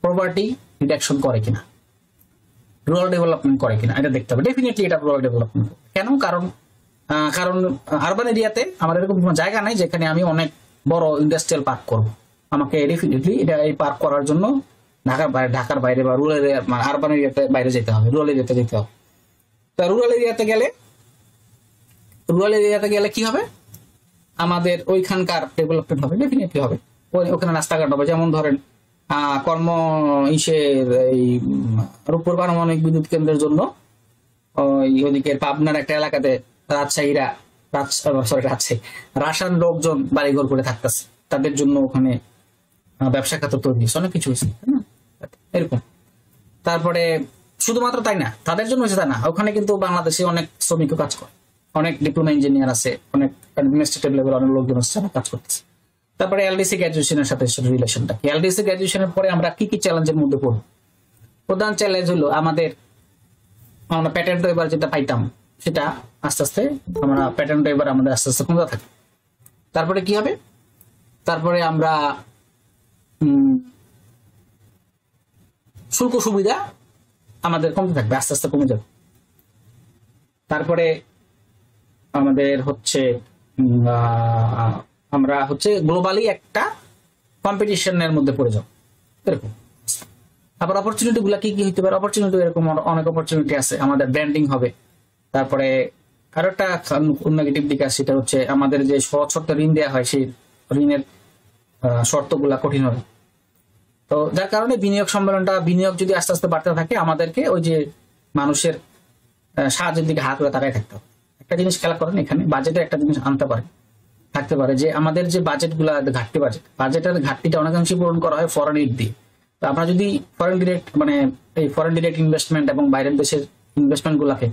পভার্টি রিডাকশন করে কিনা, রুরাল ডেভেলপমেন্ট করে কিনা, এটা দেখতে হবে। ডেফিনেটলি এটা রুরাল ডেভেলপমেন্ট। কেন? কারণ আরবান এরিয়াতে আমার এরকম কোনো জায়গা নাই যেখানে আমি অনেক বড় ইন্ডাস্ট্রিয়াল পার্ক করবো। আমাকে ডেফিনেটলি এই পার্ক করার জন্য ঢাকার বাইরে বা রুরাল এরিয়া, আরবান এরিয়াতে বাইরে যেতে হবে, রুরাল এরিয়াতে যেতে হবে। তা রুরাল এরিয়াতে গেলে কি হবে? আমাদের ওইখানকার ডেভেলপমেন্ট হবে, ডেফিনেটলি হবে। ওখানে রাস্তাঘাট হবে, যেমন ধরেন কর্ম ইসের এই রূপপুর পারমাণবিক বিদ্যুৎ কেন্দ্রের জন্য ওই ওদিকে পাবনার একটা এলাকাতে রাজশাহীরা রাজশাহী রাসায়ন লোকজন বাড়িঘর করে থাকতেছে, তাদের জন্য ওখানে ব্যবসা খাতে তৈরি হয়েছে, অনেক কিছু হয়েছে, তাই না? এরকম। তারপরে শুধুমাত্র তাই না, তাদের জন্য হয়েছে তা না, ওখানে কিন্তু বাংলাদেশে অনেক শ্রমিকও কাজ করে, অনেক ডিপ্লোমা ইঞ্জিনিয়ার আছে, অনেক অ্যাডমিনিস্ট্রেটিভ লেভেল অনেক লোকজন আছে যারা কাজ করতেছে। তারপরে এলডিসি গ্র্যাজুয়েশনের সাথে রিলেশনটা কি? এলডিসি গ্র্যাজুয়েশনের পরে আমরা কি কি চ্যালেঞ্জের মধ্যে পড়ব? প্রধান চ্যালেঞ্জ হলো আমরা প্যাটার্ন এবার যেটা পাইতাম সেটা আস্তে আস্তে আমরা প্যাটার্ন এবার আমাদের আস্তে আস্তে কমতে থাকে। তারপরে কি হবে? তারপরে আমরা শুল্ক সুবিধা আমাদের কমতে থাকবে, আস্তে আস্তে কমে যাবে। তারপরে আমাদের হচ্ছে আমরা হচ্ছে গ্লোবালি একটা কম্পিটিশনের মধ্যে পড়ে যাব, এরকম। আবার অপরচুনিটি গুলা কি কি হইতে পারে? অপরচুনিটি এরকম অনেক অপরচুনিটি আছে, আমাদের ব্র্যান্ডিং হবে। তারপরে আরো একটা নেগেটিভ দিক আছে, সেটা হচ্ছে আমাদের যে সহজ শর্ত ঋণ দেওয়া হয় সেই ঋণের শর্তগুলা কঠিন হবে। তো যার কারণে বিনিয়োগ যদি আস্তে আস্তে বাড়তে থাকে, আমাদেরকে ওই যে মানুষের সাহায্যের দিকে হাত করে তাকাই থাকতে হবে। একটা জিনিস খেলা করেন, এখানে বাজেটে একটা জিনিস থাকতে পারে যে আমাদের যে বাজেটগুলা বাজেটের ঘাটতিটা অনেকাংশে পূরণ করা হয় ফরেন এইড দিয়ে। তো আমরা যদি ফরেন ডিরেক্ট ইনভেস্টমেন্ট এবং বাইরের দেশের ইনভেস্টমেন্ট গুলাকে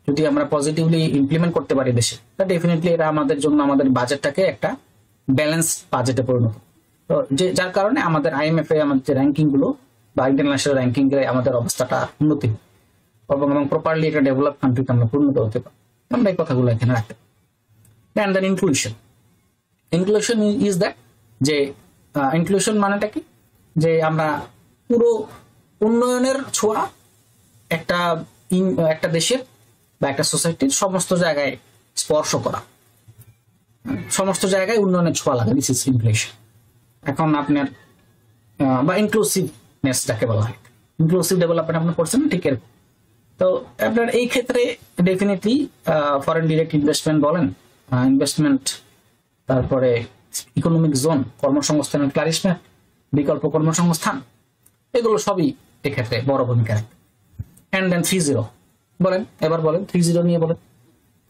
যদি আমরা পজিটিভলি ইমপ্লিমেন্ট করতে পারি দেশে, তা ডেফিনেটলি এটা আমাদের জন্য আমাদের বাজেটটাকে একটা ব্যালেন্স বাজেটে পরিণত। তো যার কারণে আমাদের IMF এ আমাদের যে র্যাঙ্কিং গুলো বা ইন্টারন্যাশনাল র্যাঙ্কিং এ আমাদের অবস্থাটা উন্নতি এবং প্রপারলি একটা ডেভেলপ কান্ট্রিতে আমরা পরিণত হতে পারি। আমরা এই কথাগুলো এখানে রাখতে পারি। And then inclusion is that যে ইনক্লুশন মানেটা কি? যে আমরা পুরো উন্নয়নের ছোঁয়া একটা দেশের বা একটা সোসাইটির সমস্ত জায়গায় স্পর্শ করা, সমস্ত জায়গায় উন্নয়নের ছোঁয়া লাগা, দিস ইজ ইনক্লুশন। এখন আপনার বা ইনক্লুসিভনেস যাকে বলা হয়, ইনক্লুসিভ ডেভেলপমেন্ট আপনি করছেন, ঠিক এরকম। তো আপনার এই ক্ষেত্রে ডেফিনেটলি ফরেন ডিরেক্ট ইনভেস্টমেন্ট বলেন, ইনভেস্টমেন্ট, তারপরে ইকোনমিক জোন, কর্মসংস্থানের ক্লারিশমেন্ট, বিকল্প কর্মসংস্থান, এগুলো সবই এক্ষেত্রে বড় ভূমিকা রাখে। অ্যান্ড দেন 3-0 এবার বলেন 3-0 নিয়ে বলেন।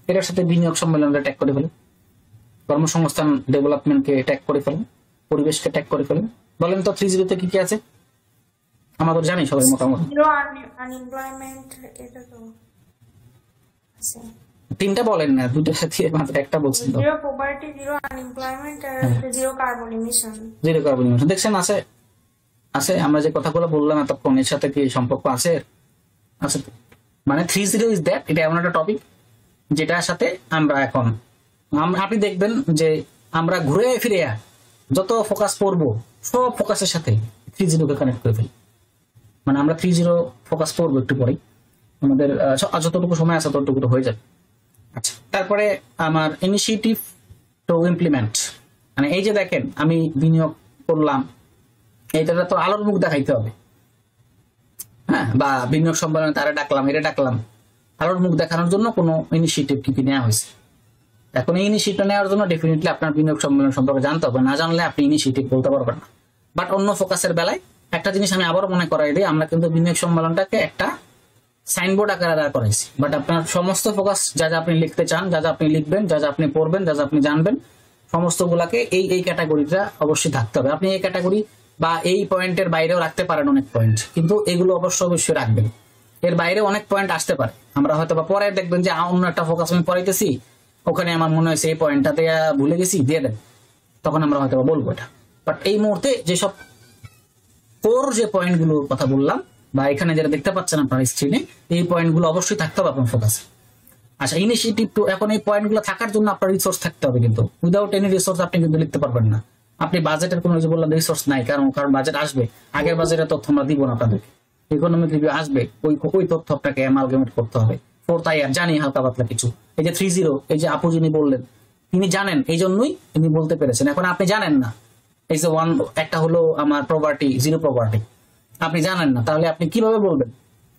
এটার সাথে বিনিয়োগ সম্মেলনটা ট্যাগ করে ফেলেন, কর্মসংস্থান ডেভেলপমেন্টকে ট্যাগ করে ফেলেন, পরিবেশকে ট্যাগ করে ফেলেন। বলেন তো 3-0 কি কি আছে? আমাদের জানি সবাই মোটামুটি। জিরো আনএমপ্লয়মেন্ট, এটা তো আছে। তিনটা বলেন না, দুটোর সাথে মাত্র একটা বলছেন তো। জিরো পভার্টি, জিরো আনএমপ্লয়মেন্ট আর zero carbon emission. Zero carbon emission দেখছেন আছে? আমরা যে কথাগুলো বললাম এতক্ষণ, এর সাথে কি সম্পর্ক আছে? মানে 3-0 ইজ দ্যাট, এটা এমন একটা টপিক যেটার সাথে আমরা এখন আপনি দেখবেন যে আমরা ঘুরে ফিরে যত ফোকাস করবো সব ফোকাসের সাথে 3-0 কে কানেক্ট করে ফেলি। মানে আমরা 3-0 ফোকাস করবো একটু পরেই, আমাদের যতটুকু সময় আছে ততটুকু তো হয়ে যাবে। আচ্ছা, তারপরে আমার ইনিশিয়েটিভ টু ইমপ্লিমেন্ট, মানে এই যে দেখেন আমি বিনিয়োগ করলাম, এইটা তো আলোর মুখ দেখাইতে হবে, হ্যাঁ, বা বিনিয়োগ সম্মেলনে তারা ডাকলাম, আলোর মুখ দেখানোর জন্য কোনো ইনিশিয়েটিভ কি নেওয়া হয়েছে। এখন এই ইনিশিয়েটিভ নেওয়ার জন্য ডেফিনেটলি আপনার বিনিয়োগ সম্মেলন সম্পর্কে জানতে হবে, না জানলে আপনি ইনিশিয়েটিভ বলতে পারবেন না। বাট অন্য ফোকাসের বেলায় একটা জিনিস আমি আবারও মনে করাই দিই, আমরা কিন্তু বিনিয়োগ সম্মেলনটাকে একটা সাইনবোর্ড আকারে দাঁড় করাইছি, বাট আপনার সমস্ত ফোকাস যা যা আপনি লিখতে চান, যা যা আপনি লিখবেন, যা যা আপনি পড়বেন, যা যা আপনি জানবেন, সমস্ত গুলাকে এই ক্যাটাগরিটা অবশ্যই থাকতে হবে। আপনি এই ক্যাটাগরি বা এই পয়েন্টের বাইরেও রাখতে পারেন অনেক পয়েন্ট, কিন্তু এগুলো অবশ্যই রাখবেন। এর বাইরে অনেক পয়েন্ট আসতে পারে, আমরা হয়তো বা পরে দেখবেন যে অন্য একটা ফোকাস আমি পড়াইতেছি, ওখানে আমার মনে হয়েছে এই পয়েন্টটাতে ভুলে গেছি, দিয়ে দেন, তখন আমরা হয়তো বলবো এটা। বাট এই মুহূর্তে যেসব কোর যে পয়েন্টগুলোর কথা বললাম, বা এখানে যেটা দেখতে পাচ্ছেন আপনার স্ক্রিনে, এই পয়েন্টগুলো অবশ্যই থাকতে হবে আপনার ফোকাসে। আচ্ছা, ইনিশিয়েটিভ টু, এখন এই পয়েন্টগুলো থাকার জন্য আপনার রিসোর্স থাকতে হবে, কিন্তু উইদাউট এনি রিসোর্স আপনি কিন্তু লিখতে পারবেন না। আপনি বাজেটের কোনো যে বললাম রিসোর্স নাই, কারণ বাজেট আসবে, আগের বাজেটের তথ্য আমরা দিব না আপনাদেরকে, ইকোনমিক রিভিউ আসবে, ওই তথ্য আপনাকে অ্যামালগামেট করতে হবে। ফোর্থ আইআর জানি হালকা পাতলা কিছু, এই যে 3-0, এই যে আপু যিনি বললেন তিনি জানেন, এই জন্যই তিনি বলতে পেরেছেন। এখন আপনি জানেন না, এই যে একটা হলো আমার প্রপার্টি, জিরো প্রপার্টি, আপনি জানেন না, তাহলে আপনি কিভাবে বলবেন,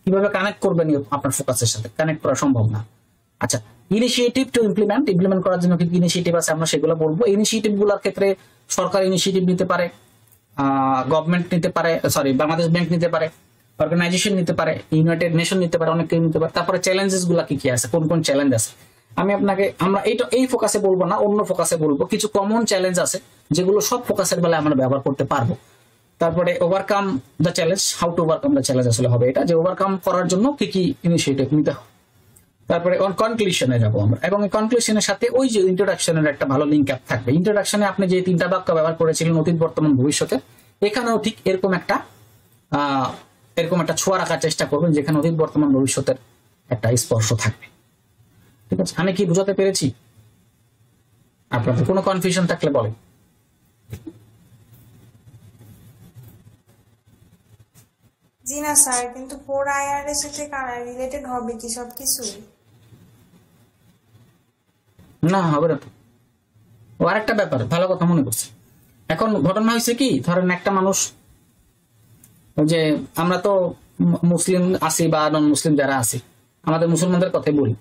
কিভাবে কানেক্ট করবেন? আপনার ফোকাসের সাথে কানেক্ট করা সম্ভব না। আচ্ছা, ইনিশিয়েটিভ টু ইমপ্লিমেন্ট করার জন্য কি ইনিশিয়েটিভ আছে আমরা সেগুলো বলবো। ইনিশিয়েটিভ গুলোর ক্ষেত্রে সরকার ইনিশিয়েটিভ নিতে পারে, গভর্নমেন্ট নিতে পারে, সরি বাংলাদেশ ব্যাংক নিতে পারে, অর্গানাইজেশন নিতে পারে, ইউনাইটেড নেশন নিতে পারে, অনেক কেউ নিতে পারে। তারপরে চ্যালেঞ্জেস গুলা কি কি আছে, কোন কোন চ্যালেঞ্জ আছে, আমি আপনাকে আমরা এই ফোকাসে বলবো না, অন্য ফোকাসে বলবো। কিছু কমন চ্যালেঞ্জ আছে যেগুলো সব ফোকাসের বেলায় আমরা ব্যবহার করতে পারবো। তারপরে overcome the challenge, how to overcome the challenge আসলে হবে এটা, যে ওভারকাম করার জন্য কি কি ইনিশিয়েটিভ নিতে হবে। তারপরে কনক্লুশনে যাবো আমরা, এবং এই কনক্লুশনের সাথে ওই যে ইন্ট্রোডাকশনের একটা ভালো লিঙ্ক আপ থাকবে। ইন্ট্রোডাকশনে আপনি যে 3টা বাক্য ব্যবহার করেছিলেন অতীত, বর্তমান, ভবিষ্যতে, এখানেও ঠিক এরকম একটা ছোঁয়া রাখার চেষ্টা করবেন যেখানে অতীত, বর্তমান, ভবিষ্যতের একটা স্পর্শ থাকবে। ঠিক আছে, আমি কি বুঝাতে পেরেছি? আপনাদের কোনো কনফিউশন থাকলে বলেন। জি না স্যার, কিন্তু 4IR এর সাথে রিলেটেড হবে কি সবকিছু? না, হবে না তো। ও আরেকটা ব্যাপার, ভালো কথা মনে করছে। এখন ঘটনা হয়েছে কি, ধরেন একটা মানুষ, যে আমরা তো মুসলিম আছি বা নন মুসলিম যারা আছি, আমাদের মুসলমানদের কথাই বলি।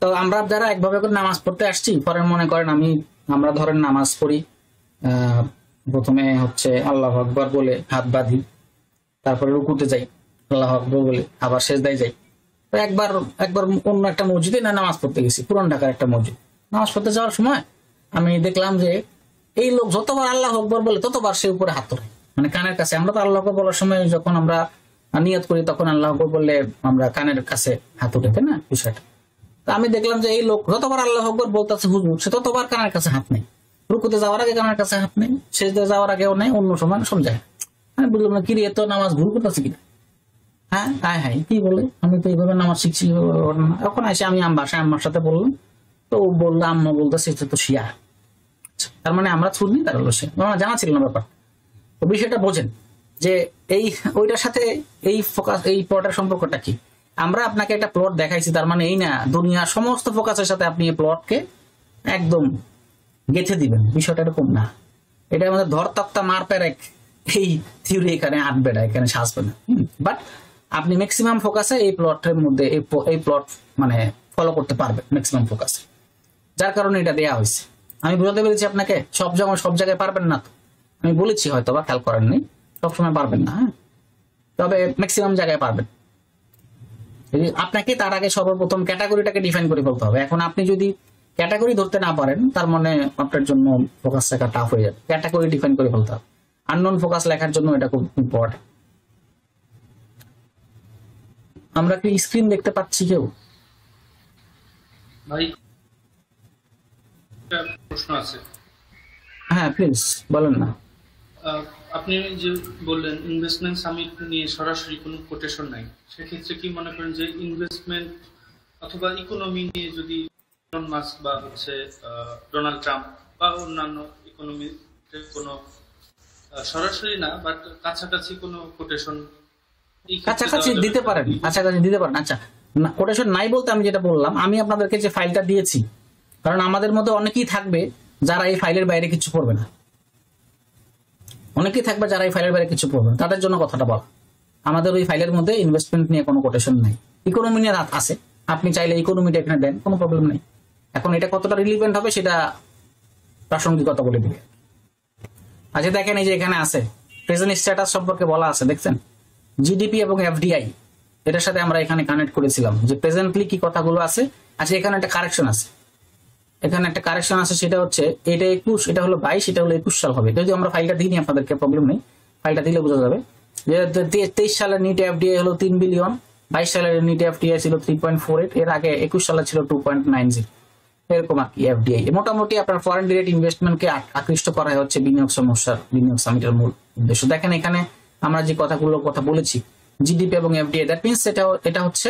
তো আমরা যারা একভাবে করে নামাজ পড়তে আসছি, পরে মনে করেন আমরা ধরেন নামাজ পড়ি, প্রথমে হচ্ছে আল্লাহু আকবার বলে হাত বাঁধি, তারপরে রুকুতে যাই আল্লাহু আকবার বলে, আবার সেজদায় যাই। তো একবার অন্য একটা মসজিদে নামাজ পড়তে গেছি, পুরান ঢাকার একটা মসজিদ। নামাজ পড়তে যাওয়ার সময় আমি দেখলাম যে এই লোক যতবার আল্লাহু আকবার বলে ততবার সে উপরে হাত তোলে, মানে কানের কাছে। আমরা তো আল্লাহু আকবার বলার সময় যখন আমরা নিয়ত করি, তখন আল্লাহু আকবার বললে আমরা কানের কাছে হাত উঠে, তাই না বিষয়টা? তো আমি দেখলাম যে এই লোক যতবার আল্লাহু আকবার বলতেছে হুজুর, সে ততবার কানের কাছে হাত নেই। রুকুতে যাওয়ার আগে কানের কাছে হাত নেই, সেজদায় যাওয়ার আগেও নেই, অন্য সময় সমঝায়। আমি বুঝলাম না, কিরে এত নামাজ ভুল করতেছে কিনা। হ্যাঁ কি বলে, আমি তো এইভাবে নামাজ শিখছি। এখন এসে আমি বাসায় আম্মার সাথে বললাম, তো বললো আম্মা বলতেছে তো শিয়া, তার মানে আমরা শুনি, তার হলো শিয়া। আমার জানা ছিল না ব্যাপার। তো বিষয়টা বোঝেন যে ওইটার সাথে এই প্লটের সম্পর্কটা কি। আমরা আপনাকে একটা প্লট দেখাইছি, তার মানে এই না দুনিয়ার সমস্ত ফোকাসের সাথে আপনি এই প্লটকে একদম গেঁথে দিবেন, বিষয়টা এরকম না। এটা আমাদের ধর তক্তা মার পেরেক এই থিওরি এখানে আটবে না, এখানে সাজবে না। বাট আপনি ম্যাক্সিমাম ফোকাসে এই প্লটের মধ্যে এই প্লট মানে ফলো করতে পারবেন ম্যাক্সিমাম ফোকাসে, যার কারণে এটা দেয়া হয়েছে। আমি বুঝাতে পেরেছি আপনাকে? সব জায়গায় পারবেন না তো, আমি বলেছি হয়তো বা খেয়াল করেননি, সবসময় পারবেন না। হ্যাঁ, তবে ম্যাক্সিমাম জায়গায় পারবেন। আপনাকে তার আগে সর্বপ্রথম ক্যাটাগরিটাকে ডিফাইন করে ফেলতে হবে। এখন আপনি যদি ক্যাটাগরি ধরতে না পারেন, তার মানে আপনার জন্য ফোকাস লেখা টাফ হয়ে যাবে। ক্যাটাগরি ডিফাইন করে ফেলতে হবে। আননোন ফোকাস লেখার জন্য এটা খুব ইম্পর্টেন্ট। আমরা কি স্ক্রিন দেখতে পাচ্ছি কেউ? ভাই একটা প্রশ্ন আছে। হ্যাঁ প্লিজ বলেন না। আপনি যে বললেন ইনভেস্টমেন্ট সামিট নিয়ে সরাসরি কোনো কোটেশন নাই, সেক্ষেত্রে কি মনে করেন যে ইনভেস্টমেন্ট অথবা ইকোনমি নিয়ে যদি ইলন মাস্ক বা হচ্ছে ডোনাল্ড ট্রাম্প বা অন্যান্য ইকোনমিতে কোনো সরাসরি না বাট কাছাকাছি কোনো কোটেশন কাছাকাছি দিতে পারেন, কাছাকাছি দিতে পারেন। আচ্ছা, কোটেশন নাই বলতে আমি যেটা বললাম, আমি আপনাদেরকে যে ফাইলটা দিয়েছি, কারণ আমাদের মধ্যে অনেকেই থাকবে যারা এই ফাইলের বাইরে কিছু পড়বে না, অনেকেই থাকবে যারা এই ফাইলের বাইরে কিছু পড়বে না, তাদের জন্য কথাটা বলা। আমাদের ওই ফাইলের মধ্যে ইনভেস্টমেন্ট নিয়ে কোনো কোটেশন নাই, ইকোনমি নিয়ে আছে। আপনি চাইলে ইকোনমিটা এখানে দেন, কোনো প্রবলেম নেই। এখন এটা কতটা রিলিভেন্ট হবে সেটা প্রাসঙ্গিকতা বলে দিবে। আচ্ছা দেখেন, এই যে এখানে আছে প্রেজেন্ট স্ট্যাটাস সম্পর্কে বলা আছে, দেখছেন? জিডিপি এবং এফডিআই, এটার সাথে আমরা এখানে কানেক্ট করেছিলাম যে প্রেজেন্টলি কি কথাগুলো আছে। আচ্ছা, এখানে একটা কারেকশন আছে, সেটা হচ্ছে এটা 21, এটা হলো 22, এটা হলো 21 সাল হবে। যদি আমরা ফাইলটা দিইনি আপনাদেরকে, প্রবলেম নেই, ফাইলটা দিলে বোঝা যাবে যে 23 সালের নিট এফডিআই হলো 3 বিলিয়ন, 22 সালের নিট এফডিআই ছিল 3.48, এর আগে 21 সালে ছিল 2.90, এরকম আর কি এফডিআই। মোটামুটি আপনার ফরেন ডিরেক্ট ইনভেস্টমেন্টকে আকৃষ্ট করা হচ্ছে বিনিয়োগ সামিটের মূল উদ্দেশ্য। দেখেন এখানে আমরা যে কথা বলেছি, জিডিপি এবং এফডিআই, দ্যাট মিনস এটা হচ্ছে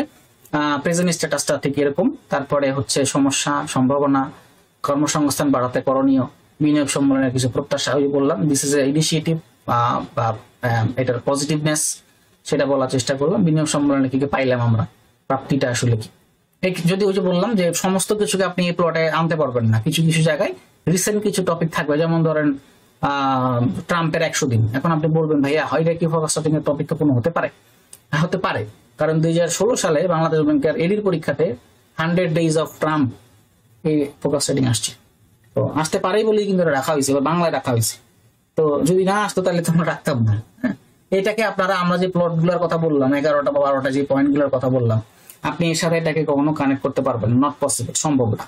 প্রেজেন্ট স্ট্যাটাসটা ঠিক এরকম। তারপরে হচ্ছে সমস্যা, সম্ভাবনা, কর্মসংস্থান বাড়াতে করণীয়, বিনিয়োগ সম্মেলনের কিছু প্রত্যাশা, ওই বললাম দিস ইজ এ ইনিশিয়েটিভ বা এটার পজিটিভনেস, সেটা বলার চেষ্টা করলাম। বিনিয়োগ সম্মেলনে কি কি পাইলাম আমরা, প্রাপ্তিটা আসলে কি। যদি ওই যে বললাম যে সমস্ত কিছুকে আপনি এই প্লটে আনতে পারবেন না, কিছু কিছু জায়গায় রিসেন্ট কিছু টপিক থাকবে, যেমন ধরেন ট্রাম্পের 100 দিন। এখন আপনি বলবেন ভাইয়া হয় কি ফোকাস সেটিং এর টপিক তো কোনো হতে পারে? হতে পারে, কারণ 2016 সালে বাংলাদেশ ব্যাংকের এডির পরীক্ষাতে 100 ডেজ অফ ট্রাম্প এই ফোকাস সেটিং আসছে। তো আসতে পারেই বলেই কিন্তু রাখা হয়েছে, বা বাংলায় রাখা হয়েছে। তো যদি না আসতো তাহলে তো আমরা রাখতাম না। হ্যাঁ, এটাকে আপনারা আমরা যে প্লট গুলোর কথা বললাম 11টা বা 12টা যে পয়েন্ট গুলোর কথা বললাম, আপনি এর সাথে এটাকে কখনো কানেক্ট করতে পারবেন, নট পসিবল, সম্ভব না।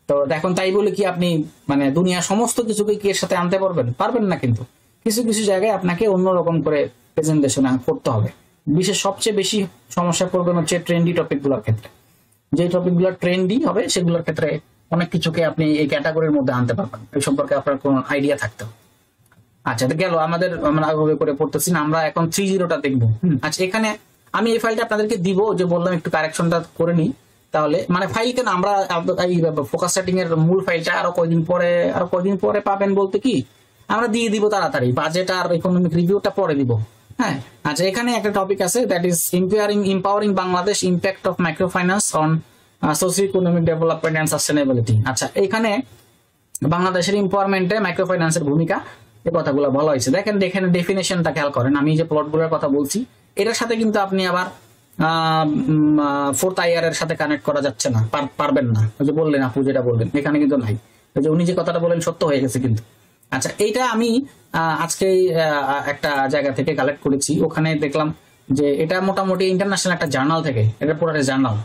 তো এখন তাই বলে কি আপনি মানে দুনিয়ার সমস্ত কিছুকে কি এর সাথে আনতে পারবেন না, কিন্তু কিছু কিছু জায়গায় আপনাকে অন্যরকম করে প্রেজেন্টেশন করতে হবে। বিশেষ সবচেয়ে বেশি সমস্যা পড়বেন হচ্ছে ট্রেন্ডি টপিক গুলোর ক্ষেত্রে। যে টপিক গুলো ট্রেন্ডি হবে সেগুলোর ক্ষেত্রে অনেক কিছুকে আপনি এই ক্যাটাগরির মধ্যে আনতে পারবেন, এই সম্পর্কে আপনার কোনো আইডিয়া থাকতে হবে। আচ্ছা, তো গেল আমরা আগে করে পড়তেছি না, আমরা এখন 3.0টা দেখবো। আচ্ছা, এখানে আমি এই ফাইলটা আপনাদেরকে দিব, যে বললাম একটু কারেকশনটা করে নিই। তাহলে মানে ফাইল কেন আমরা এই ফোকাস সেটিং এর মূল ফাইলটা আরো কয়দিন পরে পাবেন, বলতে কি আমরা দিয়ে দিব তাড়াতাড়ি, বাজেট আর ইকোনমিক রিভিউটা পরে দিব। হ্যাঁ, আচ্ছা, এখানে একটা টপিক আছে, that is empowering Bangladesh impact of micro finance on socio economic development and sustainability. আচ্ছা, এখানে বাংলাদেশের এম্পাওয়ারমেন্টে মাইক্রো ফাইন্যান্সের ভূমিকা, এই কথাগুলো বলা হয়েছে। দেখেন এখানে ডেফিনেশনটা খেয়াল করেন, আমি যে প্লটগুলোর কথা বলছি এটার সাথে কিন্তু আপনি আবার 4th IR এর সাথে কানেক্ট করা যাচ্ছে না, পারবেন না। ওই যে বললেন আপু, যেটা বললেন এখানে কিন্তু নাই, ওই যে উনি যে কথাটা বলেন সত্য হয়ে গেছে কিন্তু। আচ্ছা, এইটা আমি আজকে একটা জায়গা থেকে কালেক্ট করেছি, ওখানে দেখলাম যে এটা মোটামুটি ইন্টারন্যাশনাল একটা জার্নাল থেকে, এটা পুরো জার্নাল,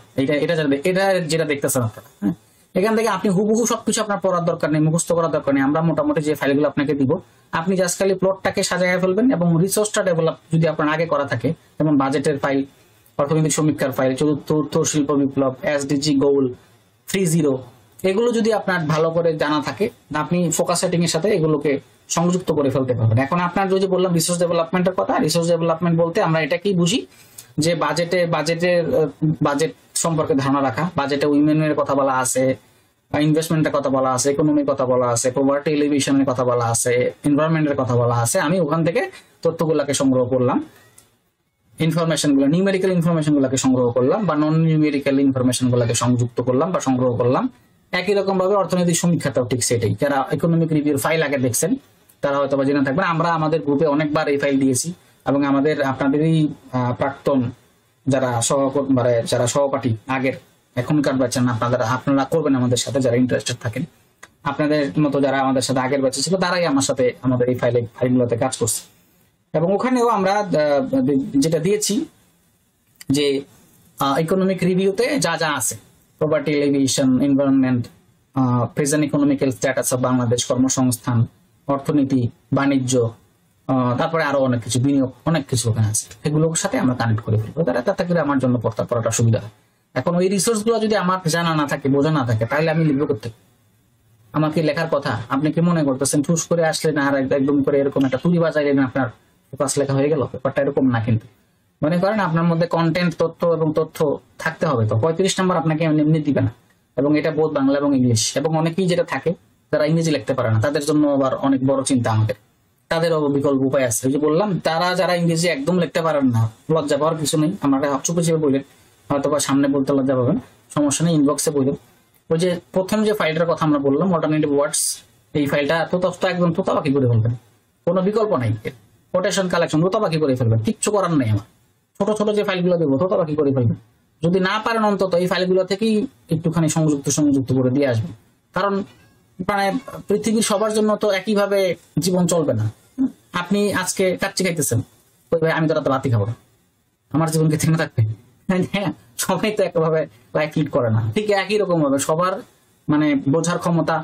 এটা যেটা দেখতেছেন আপনারা। হ্যাঁ, এখান থেকে আপনি হুবহু সবকিছু আপনার পড়ার দরকার নেই, মুখস্থ করার দরকার নেই। আমরা মোটামুটি যে ফাইলগুলো আপনাকে দিব, আপনি জাস্ট খালি প্লটটাকে সাজায় ফেলবেন এবং রিসোর্সটা ডেভেলপ যদি আপনার আগে করা থাকে, যেমন বাজেটের ফাইল, অর্থনৈতিক সমীক্ষার ফাইল, চতুর্থ শিল্প বিপ্লব, SDG গোল 3.0, এগুলো যদি আপনার ভালো করে জানা থাকে, আপনি ফোকাস সেটিং এর সাথে এগুলোকে সংযুক্ত করে ফেলতে পারবেন। এখন আপনার যদি বললাম রিসোর্স ডেভেলপমেন্টের কথা, রিসোর্স ডেভেলপমেন্ট বলতে আমরা এটাকেই বুঝি যে বাজেট সম্পর্কে ধারণা রাখা, বাজেটে উইমেনের কথা বলা আছে, ইনভেস্টমেন্টের কথা বলা আছে, ইকোনমির কথা বলা আছে, পভার্টি এলিভেশনের কথা বলা আছে, এনভায়রনমেন্টের কথা বলা আছে। আমি ওখান থেকে তথ্যগুলোকে সংগ্রহ করলাম, নিউমেরিক্যাল ইনফরমেশন গুলাকে সংগ্রহ করলাম, বা নন নিউমেরিক্যাল ইনফরমেশন গুলাকে সংযুক্ত করলাম বা সংগ্রহ করলাম। একই রকম ভাবে অর্থনৈতিক সমীক্ষাটাও ঠিক সেটাই। যারা ইকোনমিক রিভিউর ফাইল আগে দেখছেন তারা হয়তো বা জেনে থাকবেন, আমরা আমাদের গ্রুপে অনেকবার এই ফাইল দিয়েছি, এবং আপনাদেরই প্রাক্তন যারা সহপাঠী আগের, এখনকার ব্যাচের না, আপনারা করবেন আমাদের সাথে, যারা ইন্টারেস্টেড থাকেন, আপনাদের মতো যারা আমাদের সাথে আগের ব্যাচে ছিল তারাই আমার সাথে আমাদের এই ফাইলগুলোতে কাজ করছে। এবং ওখানেও আমরা যেটা দিয়েছি যে ইকোনমিক রিভিউতে যা যা আছে, property elevation, environment, present economical status of Bangladesh, কর্মসংস্থান, অর্থনীতি, বাণিজ্য, তারপরে আরো অনেক কিছু, বিনিয়োগ, অনেক কিছু ওখানে আছে, এগুলোর সাথে আমরা কানেক্ট করে ফেলবো। তাতে করে আমার জন্য পড়াটা সুবিধা হয়। এখন ওই রিসোর্স গুলো যদি আমার জানা না থাকে, বোঝা না থাকে, তাহলে আমি লিখবো করতে, আমাকে লেখার কথা আপনি কি মনে করতেছেন ঠুস করে আসলেন আর একদম করে এরকম একটা তুলি বাজাইলেন, আপনার ফোকাস লেখা হয়ে গেল? ব্যাপারটা এরকম না। কিন্তু মনে করেন আপনার মধ্যে কন্টেন্ট, তথ্য এবং তথ্য থাকতে হবে, তো 35 নম্বর আপনাকে এমনি দিবে না। এবং এটা বোধ বাংলা এবং ইংলিশ, এবং অনেকেই যেটা থাকে যারা ইংরেজি লিখতে পারে না, তাদের জন্য আবার অনেক বড় চিন্তা আমাদের। তাদেরও বিকল্প উপায় আছে, ওই যে বললাম, যারা ইংরেজি একদম লিখতে পারেন না, লজ্জা পাওয়ার কিছু নেই, আমরা চুপে চেপে বললেন, হয়তো বা সামনে বলতে লজ্জা পাবেন, সমস্যা নেই, ইনবক্সে বললেন। ওই যে প্রথম যে ফাইলটার কথা আমরা বললাম, অল্টারনেটিভ ওয়ার্ডস, এই ফাইলটা একদম তোতাপাকি করে ফেলবেন, কোনো বিকল্প নাই। কোটেশন কালেকশন তোতাপাকি করে ফেলবেন, কিচ্ছু করার নেই। আমার ছোট ছোট যে ফাইলগুলো দেবো তোতাপাকি করে ফেলবেন। যদি না পারেন অন্তত এই ফাইলগুলো থেকেই একটুখানি সংযুক্ত করে দিয়ে আসবেন, কারণ মানে পৃথিবীর সবার জন্য তো একইভাবে জীবন চলবে না। আপনি আজকে কাচ্চি খাইতেছেন, ওই ভাই আমি তো রাতে ভাতই খাবো না, আমার জীবনকে থেমে থাকবে? হ্যাঁ, সবাই তো একভাবে লাইফ লিড করে না। ঠিক একই রকম ভাবে সবার মানে বোঝার ক্ষমতা,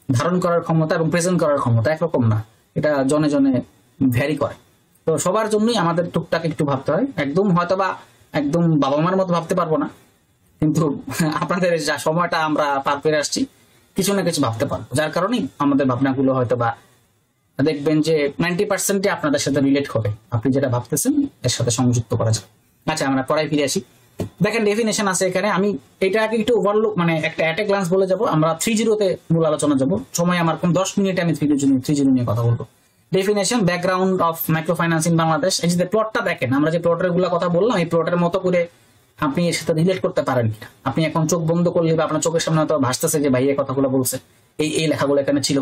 ধারণ করার ক্ষমতা এবং প্রেজেন্ট করার ক্ষমতা একরকম না, এটা জনে জনে ভ্যারি করে। তো সবার জন্যই আমাদের টুকটাক একটু ভাবতে হয়। হয়তোবা একদম বাবা মার মতো ভাবতে পারবো না, কিন্তু আপনাদের যা সময়টা আমরা পার করে আসছি, কিছু না কিছু ভাবতে পারবো, যার কারণেই আমাদের ভাবনাগুলো হয়তোবা দেখবেন যে 90% আপনাদের সাথে রিলেট হবে, আপনি যেটা ভাবতেছেন এর সাথে সংযুক্ত করা যায়। আচ্ছা, আমরা পড়ায় ফিরে আসি। দেখেন ডেফিনেশন আছে এখানে, আমি এটাকে একটু ওভারলুক মানে একটা অ্যাট এ গ্লান্স বলে যাবো। আমরা 3.0-তে মূল আলোচনা যাবো, সময় আমার কোন 10 মিনিটে আমি 3.0 নিয়ে কথা বলবো। Definition, background of micro finance in Bangladesh. এই যে প্লটটা দেখেন, আমরা যে প্লটের গুলা কথা বললাম, এই প্লটের মতো করে আপনি এর সাথে রিলেট করতে পারেন কিনা। আপনি এখন চোখ বন্ধ করলে বা আপনার চোখের সামনে হয়তো ভাসতেছে যে ভাই এই কথাগুলো বলছে, এই লেখাগুলো এখানে ছিল,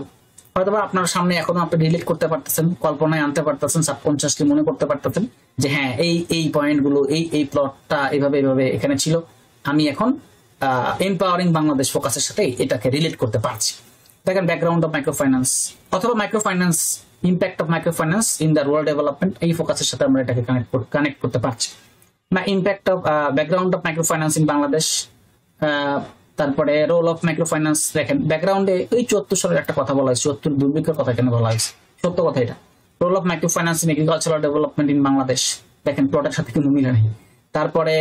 হয়তোবা আপনার সামনে এখনো আপনি রিলেট করতে পারতেছেন, কল্পনায় আনতে পারতেছেন, সাবকনসিয়াসলি মনে করতে পারতেছেন যে হ্যাঁ এই পয়েন্টগুলো, এই প্লটটা এইভাবে এখানে ছিল, আমি এখন এম্পাওয়ারিং বাংলাদেশ ফোকাসের সাথে এটাকে রিলেট করতে পারছি। দেখেন ব্যাকগ্রাউন্ড অফ মাইক্রো ফাইন্যান্স অথবা micro finance, impact of micro finance in the rural development, এই ফোকাসের সাথে আমরা এটাকে কানেক্ট করতে পারছি। বা impact of background of micro finance in Bangladesh, তারপরে রোল অফ মাইক্রো ফাইন্যান্স। দেখেন ব্যাকগ্রাউন্ডে ওই 74 সালের একটা কথা বলা হয়েছে, 74 দুর্ভিক্ষের কথা কেন বলা হয়েছে, সত্য কথা এটা। Role of micro finance in agricultural development in Bangladesh, দেখেন প্লটের সাথে কিন্তু মিলে নেই। তারপরে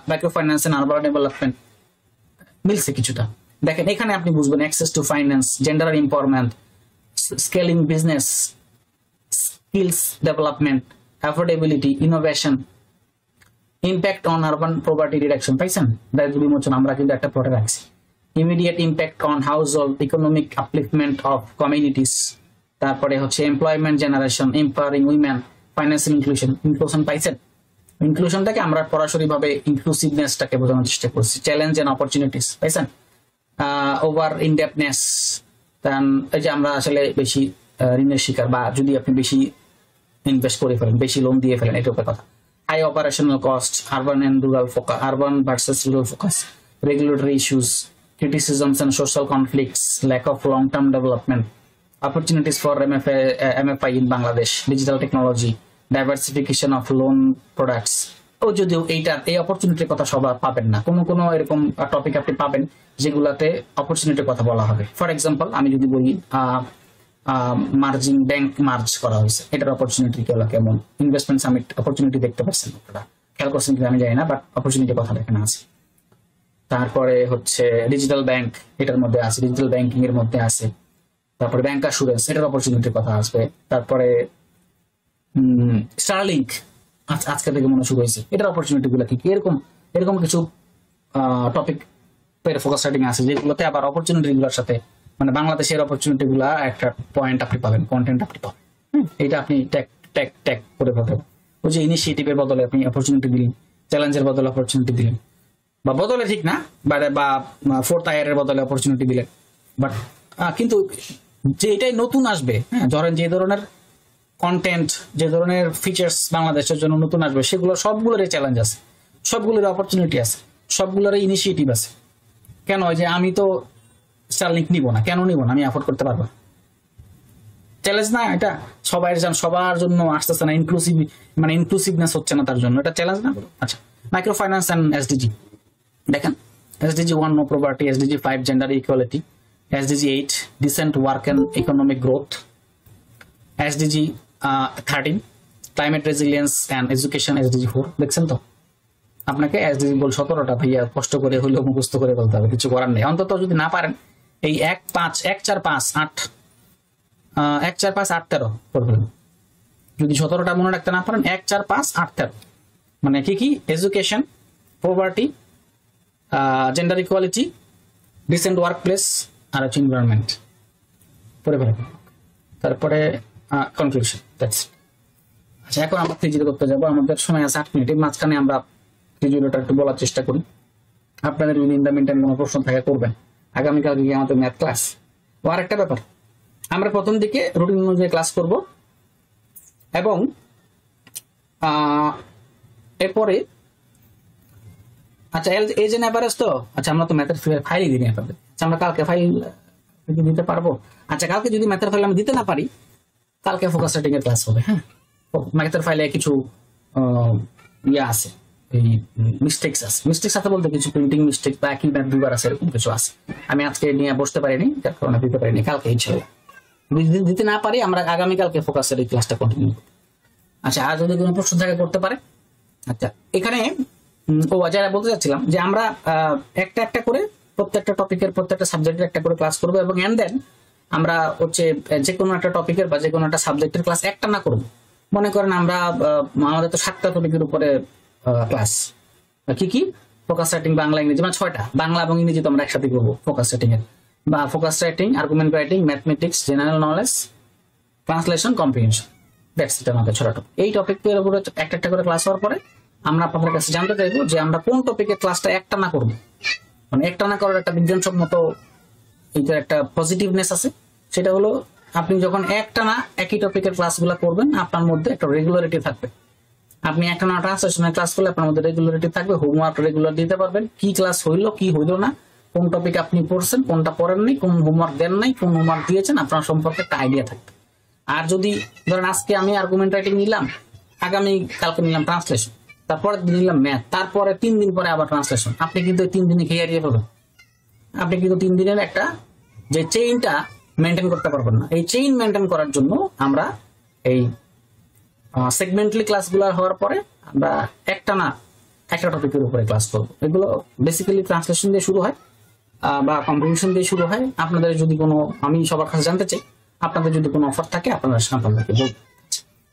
micro finance in urban development মিলছে কিছুটা। দেখেন এখানে আপনি বুঝবেন access to finance, gender empowerment, scaling business, skills development, affordability, innovation, impact on urban poverty reduction, পাইছেন দারিদ্র বিমোচন আমরা কিন্তু একটা প্লটে রাখছি। Immediate impact on household, economic upliftment of communities, তারপরে হচ্ছে employment generation, empowering women, financial inclusion পাইছেন। ইনক্লুশনটাকে আমরা সরাসরি ভাবে ইনক্লুসিভনেসটাকে বোঝানোর চেষ্টা করছি। চ্যালেঞ্জ এন্ড অপরচুনিটিস পাইছেন। ওভার ইনডেপনেস, এই যে আমরা আসলে বেশি ঋণের শিকার, বা যদি আপনি বেশি ইনভেস্ট করে ফেলেন, বেশি লোন দিয়ে ফেলেন, এটার কথা। High operational cost, urban and rural focus, urban versus rural focus, regulatory issues, criticisms and social conflicts, lack of long-term development, opportunities for MFI in Bangladesh, digital technology, diversification of loan products. ও যদিও এই অপরচুনিটির কথা সবাই পাবেন না, কোনো এরকম topic আপনি পাবেন যেগুলাতে অপরচুনিটির কথা বলা হবে। ফর এক্সাম্পল আমি যদি বলি মার্জিং ব্যাংক মার্জ করা হয়েছে, এটার অপরচুনিটি কেমন, ইনভেস্টমেন্ট সামিট অপরচুনিটি দেখতে পাচ্ছেন আপনারা, খেয়াল করছেন কিনা আমি জানি না, বাট অপরচুনিটির কথা এখানে আছে। তারপরে হচ্ছে ডিজিটাল ব্যাংক, এটার মধ্যে আছে, ডিজিটাল ব্যাংকিং এর মধ্যে আছে। তারপরে ব্যাংক অ্যাসুরেন্স, এটার অপরচুনিটির কথা আসবে। তারপরে স্টারলিংক আজকে থেকে মনে শুরু হয়েছে, এটার অপরচুনিটি গুলো কি, এরকম কিছু টপিক ফোকাস রাইটিং আছে, যেগুলোতে আবার অপরচুনিটি গুলোর সাথে মানে বাংলাদেশের অপরচুনিটি গুলা একটা পয়েন্ট আপনি পাবেন, কন্টেন্ট আপনি পাবেন। এটা আপনি ট্যাগ করে পাবেন। ওই যে ইনিশিয়েটিভের বদলে আপনি অপরচুনিটি দিলেন, চ্যালেঞ্জের বদলে অপরচুনিটি দিলেন, বা বদলে ঠিক না, বা ফোর্থ আয়ারের বদলে অপরচুনিটি দিলেন, বাট কিন্তু যে এটাই নতুন আসবে, হ্যাঁ ধরেন যে ধরনের কন্টেন্ট, যে ধরনের ফিচার্স বাংলাদেশের জন্য নতুন আসবে, সেগুলো সবগুলোরই চ্যালেঞ্জ আছে, সবগুলোর অপরচুনিটি আছে, সবগুলোর ইনিশিয়েটিভ আছে। কেন যে আমি তো স্টারলিংক নিব না, কেন নিব না, আমি অ্যাফোর্ড করতে পারবো, চ্যালেঞ্জ না এটা? সবার জন্য আসতেছে না, ইনক্লুসিভনেস হচ্ছে না, তার জন্য এটা চ্যালেঞ্জ না? আচ্ছা, মাইক্রো ফাইন্যান্স অ্যান্ড এসডিজি, দেখেন SDG 1 no property, SDG 5 gender equality, SDG 8 decent work and economic growth, SDG 13 climate resilience and education, SDG 4। দেখছেন তো, আপনাকে SDG বল 17টা ভাইয়া কষ্ট করে হলেও মুখস্থ করে বলতে হবে, কিছু করার নেই। অন্তত যদি না পারেন এই 1 4 5 8 করবেন। যদি 17টা মনে রাখতে না পারেন, 1 4 5 8 13 মানে কি education, poverty, gender equality, decent work place, আর হচ্ছে এনভায়রনমেন্ট পরে ফেলেন। তারপরে কনক্লুশন। আচ্ছা, এখন আমরা থ্রিজিরো করতে যাবো, আমাদের সময় আছে 8 মিনিট। মাঝখানে আমরা থ্রিজিরোটা একটু বলার চেষ্টা করি। আপনাদের যদি ইন দ্য মিনটাইম কোনো প্রশ্ন থাকে করবেন। আগামীকাল গিয়ে আমাদের ম্যাথ ক্লাস। ও আর একটা ব্যাপার, আমরা প্রথম দিকে রুটিন অনুযায়ী ক্লাস করব, এবং এরপরে আচ্ছা এই যে এভারেজ তো, আচ্ছা আমরা তো ম্যাথের ফাইলই দিই আপনাদের। আচ্ছা, আমরা কালকে ফাইল দিতে পারবো? আচ্ছা, কালকে যদি ম্যাথের ফাইল আমি দিতে না পারি, কালকে ফোকাস রাইটিং এর ক্লাস হবে। হ্যাঁ, ম্যাথের ফাইলে কিছু ইয়ে আছে, এই মিস্টেক্স আছে। মিস্টেক্স আছে বলতে কিছু প্রিন্টিং মিস্টেক বা একই ম্যাথ দুবার আছে, এরকম কিছু আছে। আমি আজকে নিয়ে বসতে পারিনি, যার কারণে দিতে পারিনি। কালকে ইনশাআল্লাহ দিতে না পারি, আমরা আগামীকালকে ফোকাসের এই ক্লাসটা কন্টিনিউ করব। আচ্ছা, আর যদি কোনো প্রশ্ন থাকে করতে পারে। আচ্ছা, এখানে যারা বলতে চাচ্ছিলাম যে আমরা একটা করে প্রত্যেকটা টপিকের, প্রত্যেকটা সাবজেক্টের একটা করে ক্লাস করবো, এবং এন্ড দেন আমরা হচ্ছে যে কোনো একটা টপিকের বা যে কোনো একটা সাবজেক্টের ক্লাস একটা না করবো। মনে করেন আমরা আমাদের তো 7টা টপিকের উপরে ক্লাস, কি ফোকাস রাইটিং, বাংলা ইংরেজি, মানে 6টা, বাংলা এবং ইংরেজি তো আমরা একসাথে করবো ফোকাস রাইটিং এর, বা focus writing, argument writing, mathematics, general knowledge, translation, comprehension. That's it আমাদের 6টা টপিক। এই টপিকের উপরে একটা করে ক্লাস হওয়ার পরে আমরা আপনাদের কাছে জানতে চাইবো যে আমরা কোন টপিকের ক্লাসটা একটা না করবো। মানে একটা না করার একটা বিজ্ঞানসম্মত এইটার একটা পজিটিভনেস আছে। সেটা হলো আপনি যখন একটা না একই টপিকের ক্লাসগুলো করবেন, আপনার মধ্যে একটা রেগুলারিটি থাকবে। আপনি একটা না ট্রান্সলেশনের ক্লাস করলে আপনার মধ্যে রেগুলারিটি থাকবে, হোমওয়ার্ক রেগুলার দিতে পারবেন, কি ক্লাস হইলো কি হইলো না কোন টপিক আপনি পড়ছেন, কোনটা পড়েননি, কোন হোমওয়ার্ক দেন নাই, কোন হোমওয়ার্ক দিয়েছেন, আপনার সম্পর্কে একটা আইডিয়া থাকবে। আর যদি ধরেন আজকে আমি আর্গুমেন্ট রাইটিং নিলাম, আগামী কালকে নিলাম ট্রান্সলেশন, তারপরে নিলাম ম্যাথ, তারপরে 3 দিন পরে আবার ট্রান্সলেশন, আপনি কিন্তু 3 দিনে খেয়ে হারিয়ে ফেলবেন। আপনি কিন্তু 3 দিনের একটা যে চেইনটা মেনটেন করতে পারবেন না। এই চেইন মেনটেন করার জন্য আমরা এই সেগমেন্টালি ক্লাসগুলো হওয়ার পরে আমরা একটা টপিকের উপরে ক্লাস করবো। এগুলো বেসিক্যালি ট্রান্সলেশন দিয়ে শুরু হয় বা কম্প্রিহেনশন দিয়ে শুরু হয়। আপনাদের যদি কোনো, আমি সবার কাছে জানতে চাই, আপনাদের যদি কোনো অফার থাকে আপনারা আপনাদেরকে বলবেন।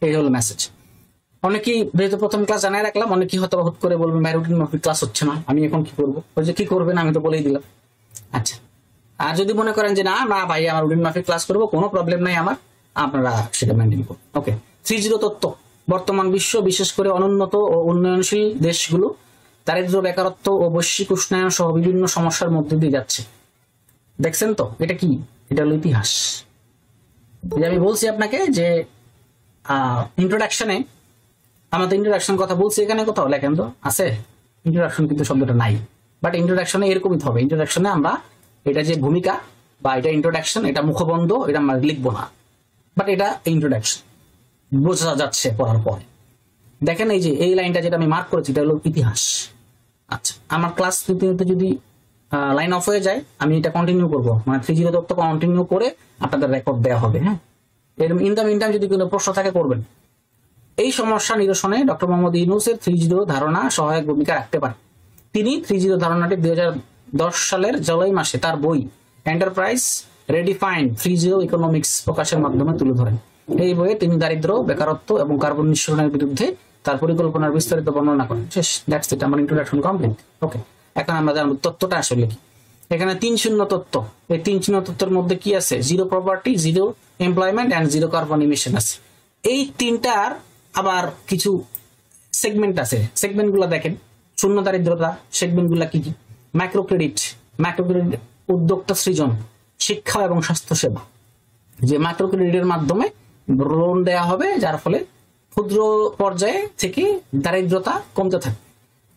এই হলো মেসেজ। অনেকেই যেহেতু প্রথম ক্লাস জানাই রাখলাম, অনেকেই হয়তো হুট করে বলবেন ভাই রুটিন মাফিক ক্লাস হচ্ছে না, আমি এখন কি করবো? ওই যে কি করবেন আমি তো বলেই দিলাম। আচ্ছা, আর যদি মনে করেন যে না না ভাই আমার রুটিন মাফিক ক্লাস করবো, কোনো প্রবলেম নাই আমার, আপনারা সেটা মেনটেন করুন। ওকে, 3.0 তত্ত্ব। বর্তমান বিশ্ব, বিশেষ করে অনুন্নত ও উন্নয়নশীল দেশগুলো দারিদ্র্য, বেকারত্ব ও বৈশ্বিক উষ্ণায়ন সহ বিভিন্ন সমস্যার মধ্যে দিয়ে যাচ্ছে। দেখছেন তো এটা কি? এটা হলো ইতিহাস। যে আমি বলছি আপনাকে যে ইন্ট্রোডাকশনে, আমাদের ইন্ট্রোডাকশন কথা বলছি, এখানে কোথাও লেখেন তো আছে? ইন্ট্রোডাকশন কিন্তু শব্দটা নাই, বাট ইন্ট্রোডাকশনে এরকমই হবে। ইন্ট্রোডাকশনে আমরা এটা যে ভূমিকা বা এটা ইন্ট্রোডাকশন, এটা মুখবন্ধ, এটা আমরা লিখবো না, বাট এটা ইন্ট্রোডাকশন বোঝা যাচ্ছে পড়ার পরে। দেখেন এই যে এই লাইনটা যেটা আমি মার্ক করেছি, এটা হলো ইতিহাস। আচ্ছা, আমার ক্লাস নিতে যদি লাইন অফ হয়ে যায়, আমি এটা কন্টিনিউ করবো, মানে 3.0 তত্ত্ব কন্টিনিউ করে আপনাদের রেকর্ড দেওয়া হবে। হ্যাঁ, এর ইন দ্য মিন টাইম যদি কোনো প্রশ্ন থাকে করবেন। এই সমস্যা নিরসনে ডক্টর মোহাম্মদ ইউনূসের 3.0 ধারণা সহায়ক ভূমিকা রাখতে পারে। তিনি 3.0 ধারণাটি 2010 সালের জুলাই মাসে তার বই এন্টারপ্রাইজ রেডিফাইন্ড 3.0 ইকোনমিক্স প্রকাশের মাধ্যমে তুলে ধরেন। এই বইয়ে তিনি দারিদ্র্য, বেকারত্ব এবং কার্বন নিঃসরণের বিরুদ্ধে তার পরিকল্পনার বিস্তারিত বর্ণনা করেন। শেষ, দ্যাটস ইট, আমার ইন্ট্রোডাকশন কমপ্লিট। ওকে, এখন আমরা জানবো তত্ত্বটা আসলে কি। এখানে 3.0 তত্ত্ব। এই 3.0 তত্ত্বের মধ্যে কি আছে? 0 property, 0 employment and 0 carbon emission আছে। এই তিনটার আবার কিছু সেগমেন্ট আছে। সেগমেন্ট গুলা দেখেন, শূন্য দারিদ্রতা সেগমেন্ট গুলা কি কি? মাইক্রো ক্রেডিট, উদ্যোক্তা সৃজন, শিক্ষা এবং স্বাস্থ্য সেবা। যে মাইক্রো ক্রেডিটের মাধ্যমে লোন দেওয়া হবে, যার ফলে ক্ষুদ্র পর্যায়ে থেকে দারিদ্রতা কমতে থাকে,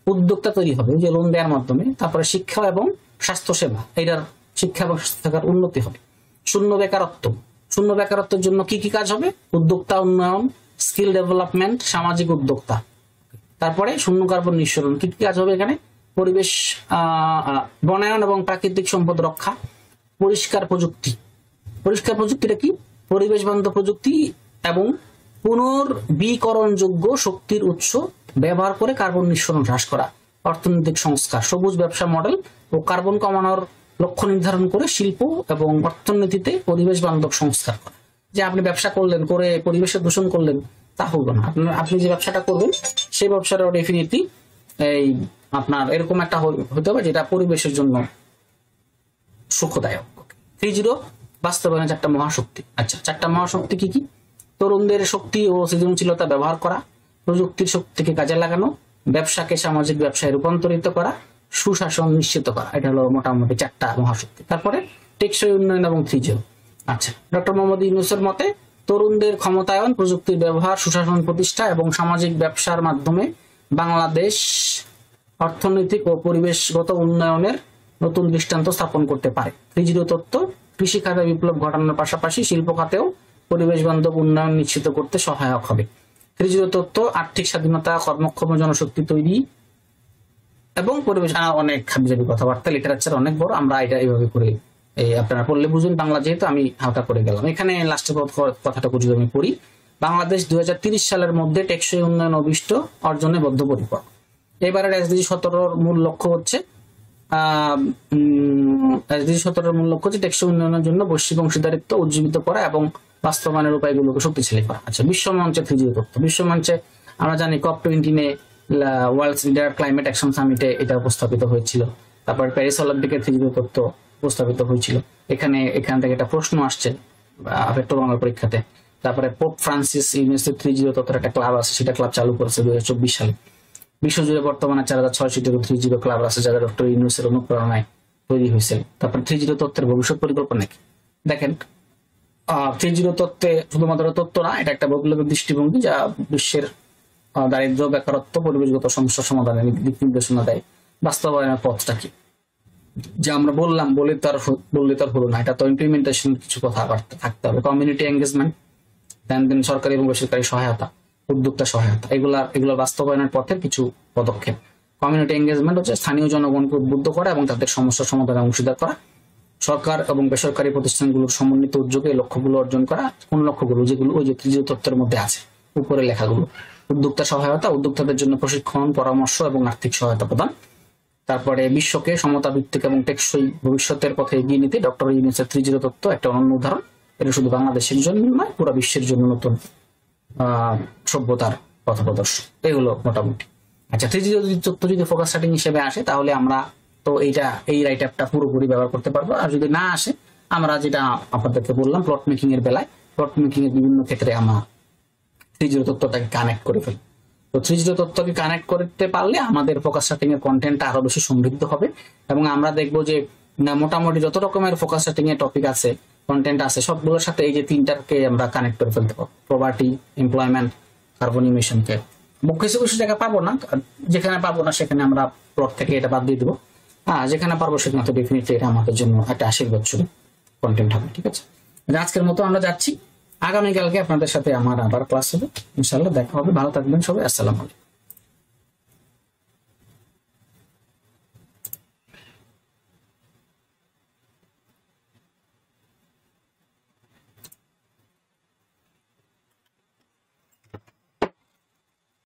উদ্যোক্তা তৈরি হবে যে লোন দেওয়ার মাধ্যমে। তারপরে শিক্ষা এবং স্বাস্থ্য সেবা, এটার শিক্ষা এবং স্বাস্থ্য সেবার উন্নতি হবে। শূন্য বেকারত্ব, শূন্য বেকারত্বের জন্য কি কি কাজ হবে? উদ্যোক্তা উন্নয়ন, স্কিল ডেভেলপমেন্ট, সামাজিক উদ্যোক্তা। তারপরে শূন্য কার্বন নিঃসরণ, কি কি কাজ হবে এখানে? পরিবেশ, বনায়ন এবং প্রাকৃতিক সম্পদ রক্ষা। পরিষ্কার প্রযুক্তি, পরিষ্কার প্রযুক্তিটা কি? পরিবেশ বান্ধব প্রযুক্তি এবং পুনর্বীকরণযোগ্য শক্তির উৎস ব্যবহার করে কার্বন নিঃসরণ হ্রাস করা। অর্থনৈতিক সংস্কার, সবুজ ব্যবসা মডেল ও কার্বন কমানোর লক্ষ্য নির্ধারণ করে শিল্প এবং অর্থনীতিতে পরিবেশ বান্ধব সংস্কার করা। যে আপনি ব্যবসা করলেন, করে পরিবেশের দূষণ করলেন, তা হলো না। আপনি যে ব্যবসাটা করবেন সেই ব্যবসাটা ডেফিনেটলি এই আপনার এরকম একটা হতে হবে যেটা পরিবেশের জন্য সুখদায়ক। 3.0 বাস্তবায়নের 4টা মহাশক্তি। আচ্ছা, 4টা মহাশক্তি কি কি? তরুণদের শক্তি ও সৃজনশীলতা ব্যবহার করা, প্রযুক্তির শক্তিকে কাজে লাগানো, ব্যবসাকে সামাজিক ব্যবসায় রূপান্তরিত করা, সুশাসন নিশ্চিত করা। এটা হলো মোটামুটি 4টা মহাশক্তি। তারপরে টেকসই উন্নয়ন এবং 3.0। আচ্ছা, ডক্টর মোহাম্মদ ইউনূসের মতে তরুণদের ক্ষমতায়ন, প্রযুক্তির ব্যবহার, সুশাসন প্রতিষ্ঠা এবং সামাজিক ব্যবসার মাধ্যমে বাংলাদেশ অর্থনৈতিক ও পরিবেশগত উন্নয়নের নতুন দৃষ্টান্ত স্থাপন করতে পারে। 3.0 তত্ত্ব কৃষি খাতে বিপ্লব ঘটানোর পাশাপাশি শিল্প খাতেও পরিবেশ বান্ধব উন্নয়ন নিশ্চিত করতে সহায়ক হবে। 3.0 তত্ত্ব আর্থিক স্বাধীনতা, কর্মক্ষম জনশক্তি তৈরি এবং পরিবেশ, অনেক হাবিজাবি কথাবার্তা, লিটারেচার অনেক বড়, আমরা এটা এইভাবে করে আপনারা পড়লে বুঝুন। বাংলা যেহেতু আমি হালকা করে গেলাম, এখানে লাস্টের কথাটা যদি আমি পড়ি, বাংলাদেশ 2030 সালের মধ্যে টেকসই উন্নয়ন অভিষ্ট অর্জনে বদ্ধপরিকর। এবারের SDG 17 মূল লক্ষ্য হচ্ছে টেকসই উন্নয়নের জন্য বৈশ্বিক অংশীদারিত্ব উজ্জীবিত করা এবং বাস্তবায়নের উপায়গুলোকে শক্তিশালী করা। আচ্ছা, বিশ্বমঞ্চে 3.0 তত্ত্ব। বিশ্বমঞ্চে আমরা জানি COP20 world leader climate action সামিটে এটা উপস্থাপিত হয়েছিল। তারপর প্যারিস অলিম্পিকের 3.0 তত্ত্ব উপস্থাপিত হয়েছিল। এখান থেকে একটা প্রশ্ন আসছে ভেক্টর বাংলা পরীক্ষাতে। তারপরে পোপ ফ্রান্সিস ইউনিভার্সিটি 3.0 তত্ত্বের একটা ক্লাব আছে, সেটা ক্লাব চালু করেছে 2024 সালে। বিশ্বজুড়ে বর্তমানে 4600 3.0 ক্লাব আছে, যারা ডক্টর ইউনূসের অনুপ্রেরণায় তৈরি হয়েছে। তারপর 3.0 তত্ত্বের ভবিষ্যৎ পরিকল্পনা কি? দেখেন, 3.0 তত্ত্বে শুধুমাত্র তত্ত্ব না, এটা একটা বৈপ্লবিক দৃষ্টিভঙ্গি যা বিশ্বের দারিদ্র্য, বেকারত্ব, পরিবেশগত সমস্যা সমাধানের দিক নির্দেশনা দেয়। বাস্তবায়নের পথটা কি? যে আমরা বললাম বললে তার হলো না, এটা তো ইমপ্লিমেন্টেশন কিছু কথাবার্তা থাকতে হবে। কমিউনিটি এঙ্গেজমেন্ট, দেন সরকারি এবং বেসরকারি সহায়তা, উদ্যোক্তা সহায়তা, এগুলোর বাস্তবায়নের পথে কিছু পদক্ষেপ। কমিউনিটি এঙ্গেজমেন্ট হচ্ছে স্থানীয় জনগণকে উদ্বুদ্ধ করা এবং তাদের সমস্যার সমাধানে অংশীদার করা। সরকার এবং বেসরকারি প্রতিষ্ঠানগুলোর সমন্বিত উদ্যোগে লক্ষ্যগুলো অর্জন করা। কোন লক্ষ্যগুলো? যেগুলো ওই যে তৃতীয় তত্ত্বের মধ্যে আছে, উপরে লেখাগুলো। উদ্যোক্তা সহায়তা, উদ্যোক্তাদের জন্য প্রশিক্ষণ, পরামর্শ এবং আর্থিক সহায়তা প্রদান। তারপরে বিশ্বকে সমতা ভিত্তিক এবং টেকসই ভবিষ্যতের পথে এগিয়ে নিতে ডক্টর ইউনূসের 3 তত্ত্ব একটা অনন্য উদাহরণ। এটা শুধু বাংলাদেশের জন্য নয়, পুরো বিশ্বের জন্য নতুন সভ্যতার পথপ্রদর্শক। এগুলো মোটামুটি। আচ্ছা, 3 তত্ত্ব যদি ফোকাস সেটিং হিসেবে আসে, তাহলে আমরা তো এই রাইট অ্যাপটা পুরোপুরি ব্যবহার করতে পারবো। আর যদি না আসে, আমরা যেটা আপনাদেরকে বললাম প্লট মেকিং এর বেলায়, প্লট মেকিং এর বিভিন্ন ক্ষেত্রে আমরা 3 তত্ত্বটাকে কানেক্ট করে ফেলি। তো 3 তত্ত্বকে কানেক্ট করতে পারলে আমাদের ফোকাস সেটিং এর কন্টেন্টটা আরো বেশি সমৃদ্ধ হবে, এবং আমরা দেখবো যে মোটামুটি যত রকমের ফোকাস সেটিং এর টপিক আছে, কন্টেন্ট আছে, সবগুলোর সাথে এই যে 3টাকে আমরা কানেক্ট করে ফেলতে পারবো। প্রপার্টি, এমপ্লয়মেন্ট, কার্বন ইমিশনকে কিছু কিছু জায়গায় পাবো না, যেখানে পাবো না সেখানে আমরা প্লট থেকে এটা বাদ দিয়ে দেবো। যেখানে পারবো সেখানে তো ডেফিনেটলি এটা আমাদের জন্য একটা আশীর্বাদ স্বরূপ কন্টেন্ট হবে। ঠিক আছে, আজকের মতো আমরা যাচ্ছি। আগামীকালকে আপনাদের সাথে আমার আবার ক্লাস হবে, ইনশাল্লাহ দেখা হবে। ভালো থাকবেন সবাই, আসসালামু আলাইকুম।